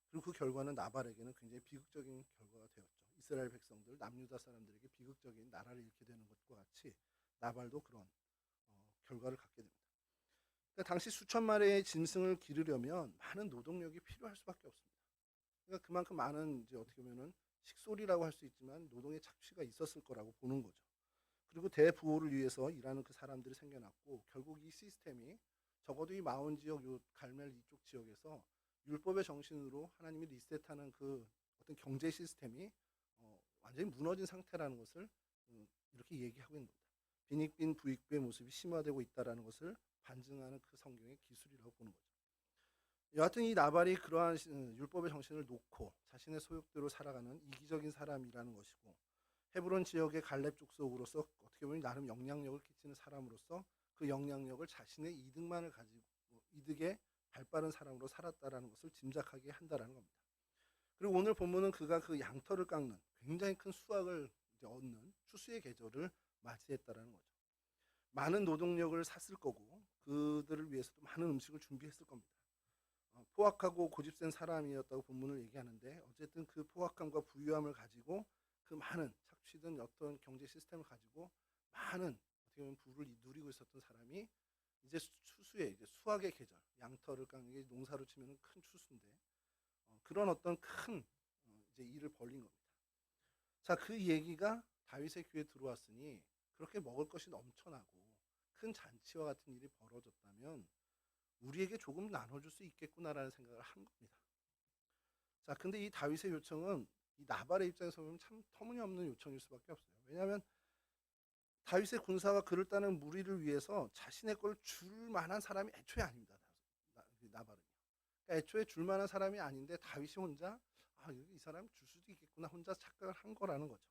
그리고 그 결과는 나발에게는 굉장히 비극적인 결과가 되었죠. 이스라엘 백성들, 남유다 사람들에게 비극적인 나라를 잃게 되는 것과 같이 나발도 그런 결과를 갖게 됩니다. 그러니까 당시 수천 마리의 짐승을 기르려면 많은 노동력이 필요할 수밖에 없습니다. 그러니까 그만큼 많은 이제 어떻게 보면은 식솔이라고 할 수 있지만 노동의 착취가 있었을 거라고 보는 거죠. 그리고 대부호를 위해서 일하는 그 사람들이 생겨났고 결국 이 시스템이 적어도 이 마온 지역, 요 갈멜 이쪽 지역에서 율법의 정신으로 하나님이 리셋하는 그 어떤 경제 시스템이 완전히 무너진 상태라는 것을 이렇게 얘기하고 있는 겁니다. 빈익빈 부익부의 모습이 심화되고 있다는 것을 반증하는 그 성경의 기술이라고 보는 거죠. 여하튼 이 나발이 그러한 율법의 정신을 놓고 자신의 소욕대로 살아가는 이기적인 사람이라는 것이고, 헤브론 지역의 갈렙 족속으로서 어떻게 보면 나름 영향력을 끼치는 사람으로서 그 영향력을 자신의 이득만을 가지고 이득에 발빠른 사람으로 살았다라는 것을 짐작하게 한다라는 겁니다. 그리고 오늘 본문은 그가 그 양털을 깎는 굉장히 큰 수확을 얻는 추수의 계절을 맞이했다라는 거죠. 많은 노동력을 샀을 거고 그들을 위해서도 많은 음식을 준비했을 겁니다. 포악하고 고집센 사람이었다고 본문을 얘기하는데, 어쨌든 그 포악함과 부유함을 가지고 그 많은 착취든 어떤 경제 시스템을 가지고 많은 어떻게 보면 부를 누리고 있었던 사람이 이제 추수의 이제 수확의 계절, 양털을 깎는 게 농사로 치면 큰 추수인데 그런 어떤 큰 이제 일을 벌린 겁니다. 자, 그 얘기가 다윗의 귀에 들어왔으니 그렇게 먹을 것이 넘쳐나고 큰 잔치와 같은 일이 벌어졌다면 우리에게 조금 나눠줄 수 있겠구나라는 생각을 한 겁니다. 자, 근데 이 다윗의 요청은 이 나발의 입장에서 보면 참 터무니없는 요청일 수밖에 없어요. 왜냐하면 다윗의 군사가 그를 따는 무리를 위해서 자신의 걸 줄 만한 사람이 애초에 아닙니다. 나발은요. 그러니까 애초에 줄 만한 사람이 아닌데 다윗이 혼자 이 사람 줄 수도 있겠구나 혼자 착각을 한 거라는 거죠.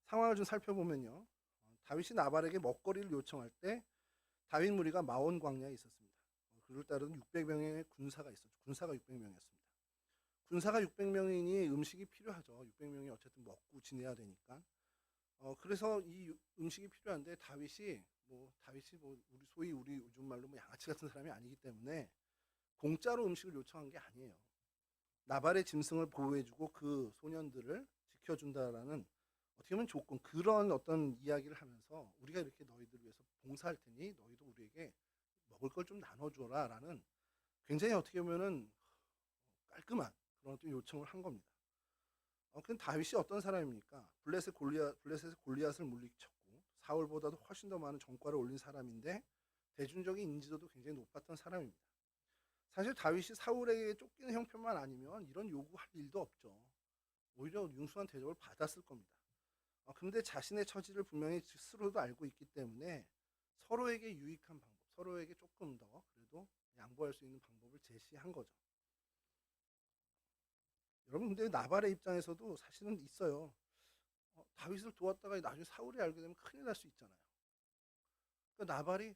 상황을 좀 살펴보면요. 다윗이 나발에게 먹거리를 요청할 때 다윗 무리가 마온 광야에 있었습니다. 그를 따르는 600명의 군사가 있었죠. 군사가 600명이었습니다. 군사가 600명이니 음식이 필요하죠. 600명이 어쨌든 먹고 지내야 되니까. 그래서 이 음식이 필요한데 다윗이 우리 소위 우리 요즘 말로 양아치 같은 사람이 아니기 때문에 공짜로 음식을 요청한 게 아니에요. 나발의 짐승을 보호해주고 그 소년들을 지켜준다라는 어떻게 보면 조건, 그런 어떤 이야기를 하면서 우리가 이렇게 너희들 위해서 봉사할 테니 너희도 우리에게 먹을 걸 좀 나눠줘라 라는 굉장히 어떻게 보면은 깔끔한 그런 어떤 요청을 한 겁니다. 근데 다윗이 어떤 사람입니까? 블레셋의 골리앗을 물리쳤고 사울보다도 훨씬 더 많은 전과를 올린 사람인데 대중적인 인지도도 굉장히 높았던 사람입니다. 사실 다윗이 사울에게 쫓기는 형편만 아니면 이런 요구할 일도 없죠. 오히려 융숭한 대접을 받았을 겁니다. 그런데 자신의 처지를 분명히 스스로도 알고 있기 때문에 서로에게 유익한 방법, 서로에게 조금 더 그래도 양보할 수 있는 방법을 제시한 거죠. 여러분, 근데 나발의 입장에서도 사실은 있어요. 다윗을 도왔다가 나중에 사울이 알게 되면 큰일 날 수 있잖아요. 그러니까 나발이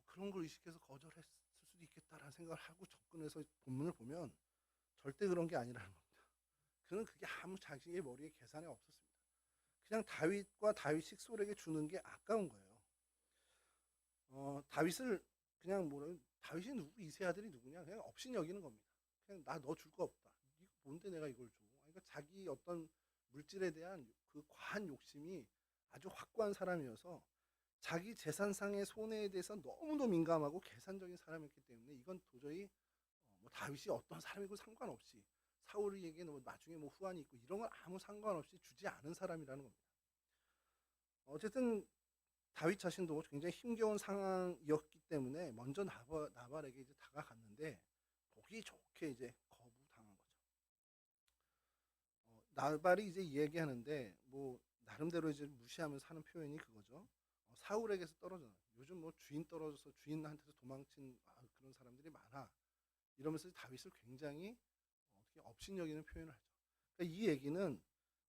그런 걸 의식해서 거절했을 수도 있겠다라는 생각을 하고 접근해서 본문을 보면 절대 그런 게 아니라는 겁니다. 그는 그게 아무 자기의 머리에 계산이 없었습니다. 그냥 다윗과 다윗 식솔에게 주는 게 아까운 거예요. 다윗을 그냥 다윗이 누구, 이세 아들이 누구냐 그냥 없인 여기는 겁니다. 그냥 나 너 줄 거 없다. 이거 뭔데 내가 이걸 줘? 그러니까 자기 어떤 물질에 대한 그 과한 욕심이 아주 확고한 사람이어서 자기 재산상의 손해에 대해서 너무도 민감하고 계산적인 사람이었기 때문에 이건 도저히 다윗이 어떤 사람이고 상관없이 사울에게 나중에 후환이 있고 이런 건 아무 상관없이 주지 않은 사람이라는 겁니다. 어쨌든 다윗 자신도 굉장히 힘겨운 상황이었기 때문에 먼저 나발에게 이제 다가갔는데 보기 좋게 이제 거부당한 거죠. 나발이 이제 이야기하는데 나름대로 이제 무시하면서 하는 표현이 그거죠. 사울에게서 떨어져. 요즘 주인 떨어져서 주인한테서 도망친 그런 사람들이 많아. 이러면서 다윗을 굉장히 어떻게 업신여기는 표현을 하죠. 그러니까 이 얘기는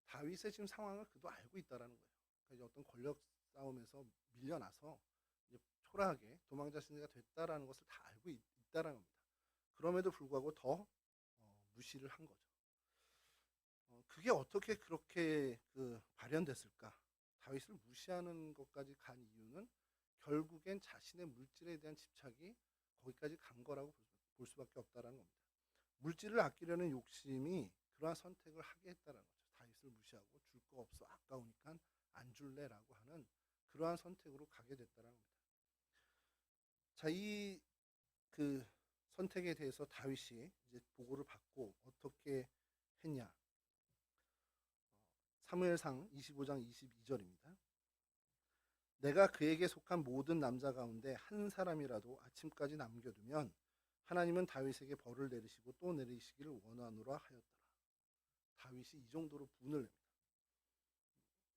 다윗의 지금 상황을 그도 알고 있다라는 거예요. 그러니까 어떤 권력 싸움에서 밀려나서 이제 초라하게 도망자신이가 됐다라는 것을 다 알고 있다라는 겁니다. 그럼에도 불구하고 더 무시를 한 거죠. 그게 어떻게 그렇게 발현됐을까? 다윗을 무시하는 것까지 간 이유는 결국엔 자신의 물질에 대한 집착이 거기까지 간 거라고 볼 수밖에 없다라는 겁니다. 물질을 아끼려는 욕심이 그러한 선택을 하게 했다라는 거죠. 다윗을 무시하고 줄 거 없어 아까우니까 안 줄래라고 하는 그러한 선택으로 가게 됐다라는 겁니다. 자, 이 선택에 대해서 다윗이 이제 보고를 받고 어떻게 했냐? 사무엘상 25장 22절입니다. 내가 그에게 속한 모든 남자 가운데 한 사람이라도 아침까지 남겨두면 하나님은 다윗에게 벌을 내리시고 또 내리시기를 원하노라 하였더라. 다윗이 이 정도로 분을 냅니다.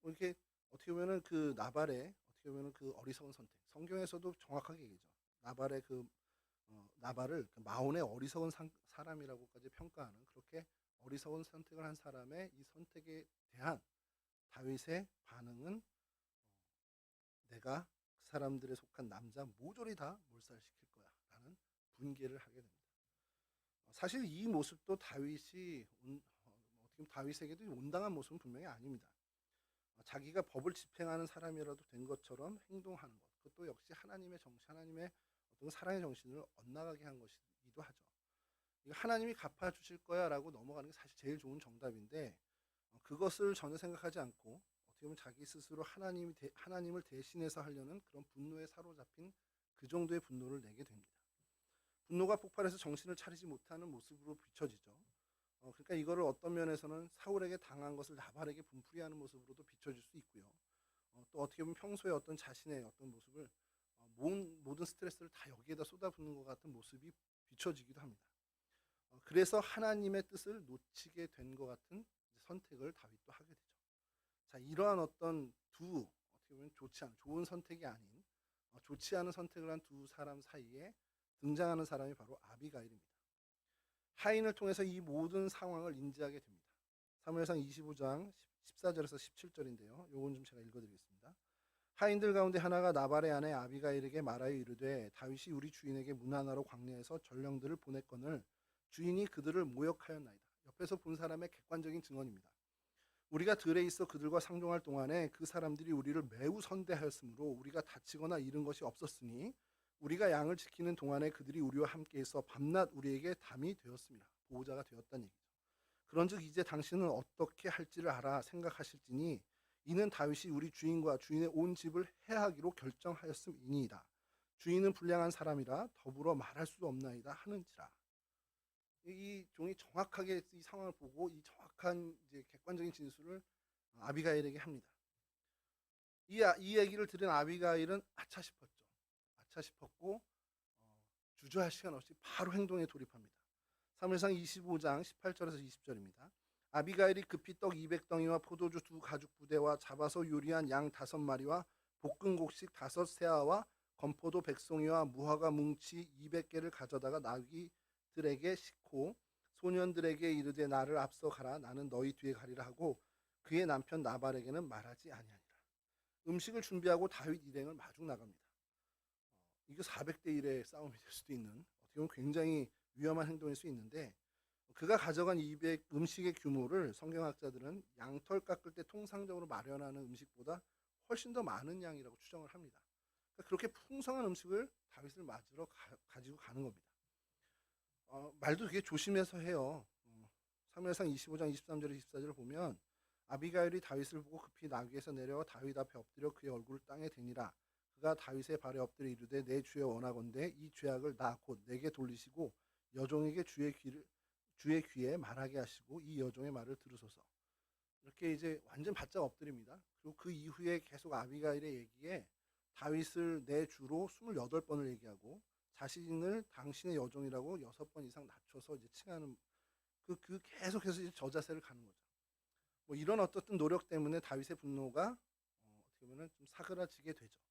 이렇게 어떻게 보면은 그 나발의 어떻게 보면은 그 어리석은 선택. 성경에서도 정확하게 얘기죠. 나발의 나발을 그 마온의 어리석은 사람이라고까지 평가하는 그렇게 어리석은 선택을 한 사람의 이 선택에 대한 다윗의 반응은 내가 그 사람들에 속한 남자 모조리 다 몰살시킬 거야라는 분개를 하게 됩니다. 사실 이 모습도 어떻게 보면 다윗에게도 온당한 모습은 분명히 아닙니다. 자기가 법을 집행하는 사람이라도 된 것처럼 행동하는 것, 그것도 역시 하나님의 정신, 하나님의 어떤 사랑의 정신을 엇나가게 한 것이기도 하죠. 이거 하나님이 갚아주실 거야라고 넘어가는 게 사실 제일 좋은 정답인데 그것을 전혀 생각하지 않고 어떻게 보면 자기 스스로 하나님을 대신해서 하려는 그런 분노에 사로잡힌 그 정도의 분노를 내게 됩니다. 분노가 폭발해서 정신을 차리지 못하는 모습으로 비춰지죠. 그러니까 이거를 어떤 면에서는 사울에게 당한 것을 나발에게 분풀이하는 모습으로도 비춰질 수 있고요. 또 어떻게 보면 평소에 어떤 자신의 어떤 모습을 모든 스트레스를 다 여기에다 쏟아붓는 것 같은 모습이 비춰지기도 합니다. 그래서 하나님의 뜻을 놓치게 된 것 같은 선택을 다윗도 하게 되죠. 자, 이러한 어떤 어떻게 보면 좋은 선택이 아닌 좋지 않은 선택을 한 두 사람 사이에 등장하는 사람이 바로 아비가일입니다. 하인을 통해서 이 모든 상황을 인지하게 됩니다. 사무엘상 25장 14절에서 17절인데요. 요건 좀 제가 읽어드리겠습니다. 하인들 가운데 하나가 나발의 아내 아비가일에게 말하여 이르되 다윗이 우리 주인에게 문하나로 광야에서 전령들을 보냈거늘 주인이 그들을 모욕하였나이다. 옆에서 본 사람의 객관적인 증언입니다. 우리가 들에 있어 그들과 상종할 동안에 그 사람들이 우리를 매우 선대하였으므로 우리가 다치거나 잃은 것이 없었으니 우리가 양을 지키는 동안에 그들이 우리와 함께 있어 밤낮 우리에게 담이 되었습니다. 보호자가 되었다는 얘기죠. 그런즉 이제 당신은 어떻게 할지를 알아 생각하실지니 이는 다윗이 우리 주인과 주인의 온 집을 해하기로 결정하였음이니이다. 주인은 불량한 사람이라 더불어 말할 수 없나이다 하는지라. 이 종이 정확하게 이 상황을 보고 이 정확한 이제 객관적인 진술을 아비가일에게 합니다. 이 얘기를 들은 아비가일은 아차 싶었죠. 아차 싶었고 주저할 시간 없이 바로 행동에 돌입합니다. 사무엘상 25장 18절에서 20절입니다. 아비가일이 급히 떡 200덩이와 포도주 2가죽 부대와 잡아서 요리한 양 5마리와 볶은 곡식 5세아와 건포도 100송이와 무화과 뭉치 200개를 가져다가 나귀들에게 싣고 소년들에게 이르되 나를 앞서 가라 나는 너희 뒤에 가리라 하고 그의 남편 나발에게는 말하지 아니하니라. 음식을 준비하고 다윗 일행을 마중 나갑니다. 이거 400대 1의 싸움이 될 수도 있는 어떻게 보면 굉장히 위험한 행동일 수 있는데 그가 가져간 200 음식의 규모를 성경학자들은 양털 깎을 때 통상적으로 마련하는 음식보다 훨씬 더 많은 양이라고 추정을 합니다. 그러니까 그렇게 풍성한 음식을 다윗을 맞으러 가지고 가는 겁니다. 말도 되게 조심해서 해요. 사무엘상 25장 23절 24절을 보면 아비가일이 다윗을 보고 급히 나귀에서 내려와 다윗 앞에 엎드려 그의 얼굴을 땅에 대니라. 그가 다윗의 발에 엎드려 이르되 내 주여 원하건대 이 죄악을 나 곧 내게 돌리시고 여종에게 주의 귀에 말하게 하시고 이 여종의 말을 들으소서. 이렇게 이제 완전 바짝 엎드립니다. 그리고 그 이후에 계속 아비가일의 얘기에 다윗을 내 주로 28번을 얘기하고 자신을 당신의 여종이라고 6번 이상 낮춰서 이제 칭하는 그 계속해서 이제 저자세를 가는 거죠. 뭐 이런 어떤 노력 때문에 다윗의 분노가 어떻게 보면 좀 사그라지게 되죠.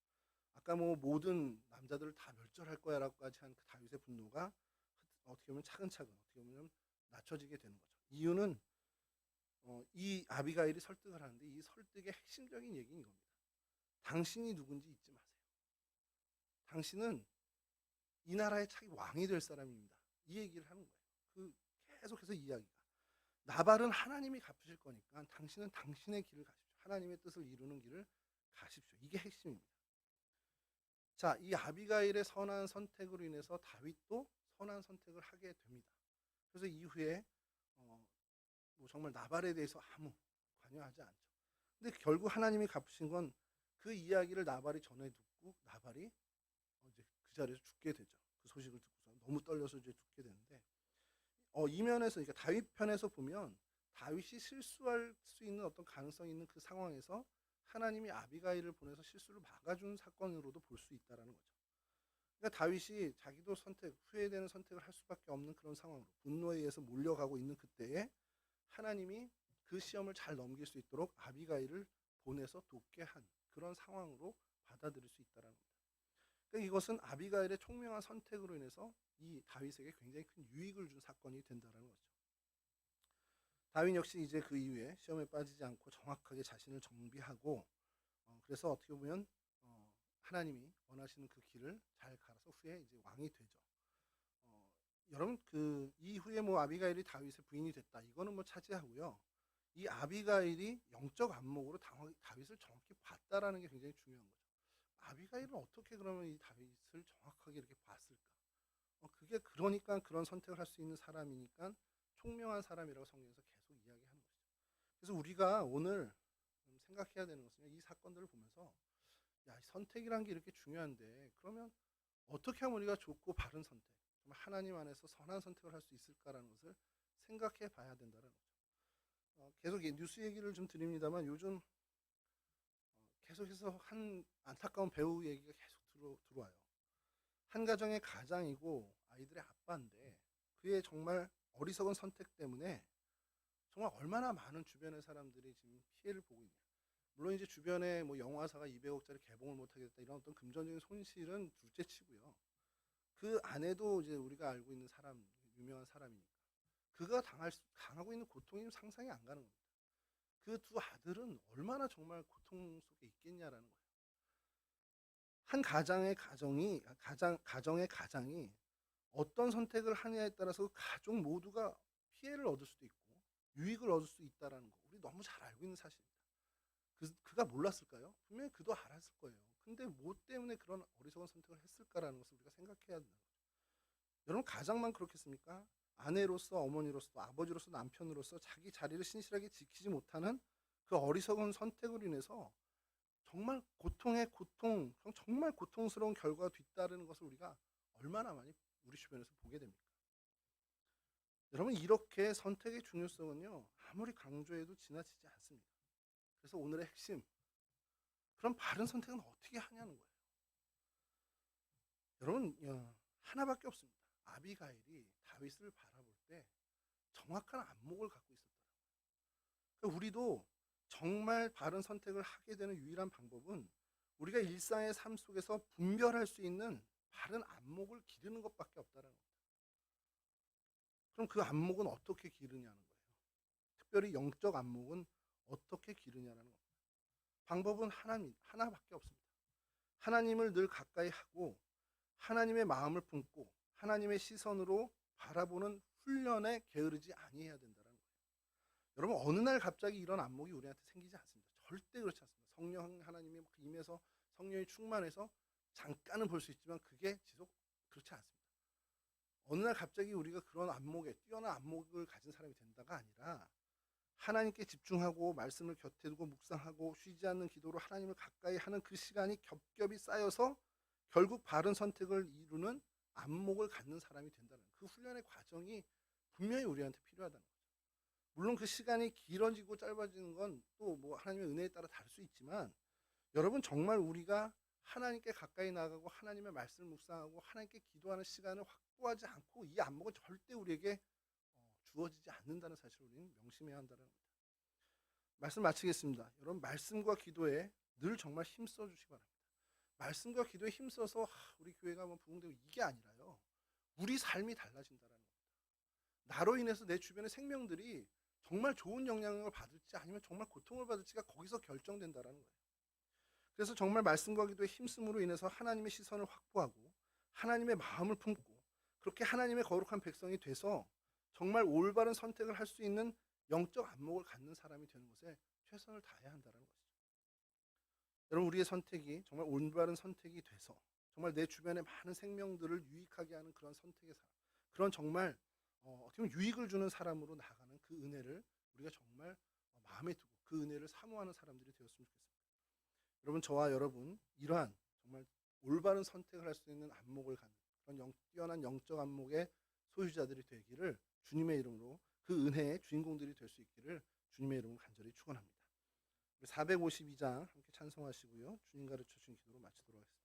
아까 뭐 모든 남자들을 다 멸절할 거야라고까지 한 그 다윗의 분노가 어떻게 보면 차근차근 어떻게 보면 낮춰지게 되는 거죠. 이유는 이 아비가일이 설득을 하는데 이 설득의 핵심적인 얘기는 이겁니다. 당신이 누군지 잊지 마세요. 당신은 이 나라의 차기 왕이 될 사람입니다. 이 얘기를 하는 거예요. 계속해서 이야기가. 나발은 하나님이 갚으실 거니까 당신은 당신의 길을 가십시오. 하나님의 뜻을 이루는 길을 가십시오. 이게 핵심입니다. 자, 이 아비가일의 선한 선택으로 인해서 다윗도 선한 선택을 하게 됩니다. 그래서 이후에 뭐 정말 나발에 대해서 아무 관여하지 않죠. 근데 결국 하나님이 갚으신 건 그 이야기를 나발이 전해 듣고 나발이 이제 그 자리에서 죽게 되죠. 그 소식을 듣고서 너무 떨려서 이제 죽게 되는데 이 면에서 그러니까 다윗 편에서 보면 다윗이 실수할 수 있는 어떤 가능성이 있는 그 상황에서 하나님이 아비가일을 보내서 실수를 막아준 사건으로도 볼 수 있다라는 거죠. 그러니까 다윗이 자기도 후회되는 선택을 할 수밖에 없는 그런 상황으로 분노에 의해서 몰려가고 있는 그때에 하나님이 그 시험을 잘 넘길 수 있도록 아비가일을 보내서 돕게 한 그런 상황으로 받아들일 수 있다는 겁니다. 그러니까 이것은 아비가일의 총명한 선택으로 인해서 이 다윗에게 굉장히 큰 유익을 준 사건이 된다는 거죠. 다윗 역시 이제 그 이후에 시험에 빠지지 않고 정확하게 자신을 정비하고 그래서 어떻게 보면 하나님이 원하시는 그 길을 잘 갈아서 후에 이제 왕이 되죠. 여러분 그 이후에 뭐 아비가일이 다윗의 부인이 됐다 이거는 뭐 차지하고요. 이 아비가일이 영적 안목으로 다윗을 정확히 봤다라는 게 굉장히 중요한 거죠. 아비가일은 어떻게 그러면 이 다윗을 정확하게 이렇게 봤을까? 그게 그러니까 그런 선택을 할 수 있는 사람이니까 총명한 사람이라고 성경에서 계속 이야기하는 것이죠. 그래서 우리가 오늘 생각해야 되는 것은 이 사건들을 보면서 야, 선택이란 게 이렇게 중요한데 그러면 어떻게 하면 우리가 좋고 바른 선택, 정말 하나님 안에서 선한 선택을 할 수 있을까라는 것을 생각해 봐야 된다는 거죠. 계속 뉴스 얘기를 좀 드립니다만 요즘 계속해서 한 안타까운 배우 얘기가 계속 들어와요. 한 가정의 가장이고 아이들의 아빠인데 그의 정말 어리석은 선택 때문에 정말 얼마나 많은 주변의 사람들이 지금 피해를 보고 있냐. 물론 이제 주변에 뭐 영화사가 200억짜리 개봉을 못하게 됐다 이런 어떤 금전적인 손실은 둘째치고요. 그 안에도 이제 우리가 알고 있는 사람, 유명한 사람이니까 그가 당하고 있는 고통이 상상이 안 가는 겁니다. 그 두 아들은 얼마나 정말 고통 속에 있겠냐라는 거예요. 한 가정의 가장이 어떤 선택을 하느냐에 따라서 가족 모두가 피해를 얻을 수도 있고 유익을 얻을 수 있다라는 거 우리 너무 잘 알고 있는 사실입니다. 그가 몰랐을까요? 분명히 그도 알았을 거예요. 근데 뭐 때문에 그런 어리석은 선택을 했을까라는 것을 우리가 생각해야 된다는 거죠. 여러분 가장만 그렇겠습니까? 아내로서 어머니로서 아버지로서 남편으로서 자기 자리를 신실하게 지키지 못하는 그 어리석은 선택으로 인해서 정말 고통의 고통, 정말 고통스러운 결과가 뒤따르는 것을 우리가 얼마나 많이 우리 주변에서 보게 됩니까? 여러분 이렇게 선택의 중요성은요 아무리 강조해도 지나치지 않습니다. 그래서 오늘의 핵심, 그럼 바른 선택은 어떻게 하냐는 거예요. 여러분 하나밖에 없습니다. 아비가일이 다윗을 바라볼 때 정확한 안목을 갖고 있었더라고요. 그러니까 우리도 정말 바른 선택을 하게 되는 유일한 방법은 우리가 일상의 삶 속에서 분별할 수 있는 바른 안목을 기르는 것밖에 없다는 겁니다. 그럼 그 안목은 어떻게 기르냐는 거예요. 특별히 영적 안목은 어떻게 기르냐는 겁니다. 방법은 하나밖에 없습니다. 하나님을 늘 가까이 하고 하나님의 마음을 품고 하나님의 시선으로 바라보는 훈련에 게으르지 아니해야 된다는 거예요. 여러분 어느 날 갑자기 이런 안목이 우리한테 생기지 않습니다. 절대 그렇지 않습니다. 성령 하나님이 임해서 성령이 충만해서 잠깐은 볼 수 있지만 그게 지속 그렇지 않습니다. 어느 날 갑자기 우리가 그런 안목에 뛰어난 안목을 가진 사람이 된다가 아니라 하나님께 집중하고 말씀을 곁에 두고 묵상하고 쉬지 않는 기도로 하나님을 가까이 하는 그 시간이 겹겹이 쌓여서 결국 바른 선택을 이루는 안목을 갖는 사람이 된다는 그 훈련의 과정이 분명히 우리한테 필요하다는 거죠. 물론 그 시간이 길어지고 짧아지는 건 또 뭐 하나님의 은혜에 따라 다를 수 있지만 여러분 정말 우리가 하나님께 가까이 나가고 하나님의 말씀을 묵상하고 하나님께 기도하는 시간을 확보하지 않고 이 안목은 절대 우리에게 주어지지 않는다는 사실을 우리는 명심해야 한다는 겁니다. 말씀 마치겠습니다. 여러분 말씀과 기도에 늘 정말 힘써 주시기 바랍니다. 말씀과 기도에 힘써서 우리 교회가 뭐 부흥되고 이게 아니라요. 우리 삶이 달라진다는 겁니다. 나로 인해서 내 주변의 생명들이 정말 좋은 영향을 받을지 아니면 정말 고통을 받을지가 거기서 결정된다는 거예요. 그래서 정말 말씀과 기도에 힘쓰므로 인해서 하나님의 시선을 확보하고 하나님의 마음을 품고 그렇게 하나님의 거룩한 백성이 돼서 정말 올바른 선택을 할 수 있는 영적 안목을 갖는 사람이 되는 것에 최선을 다해야 한다는 것이죠. 여러분 우리의 선택이 정말 올바른 선택이 돼서 정말 내 주변의 많은 생명들을 유익하게 하는 그런 선택의 사람, 그런 정말 어떻게 보면 유익을 주는 사람으로 나가는 그 은혜를 우리가 정말 마음에 두고 그 은혜를 사모하는 사람들이 되었으면 좋겠습니다. 여러분 저와 여러분 이러한 정말 올바른 선택을 할 수 있는 안목을 갖는 그런 뛰어난 영적 안목의 소유자들이 되기를 주님의 이름으로 그 은혜의 주인공들이 될 수 있기를 주님의 이름으로 간절히 축원합니다. 452장 함께 찬송하시고요. 주님 가르쳐 주신 기도로 마치도록 하겠습니다.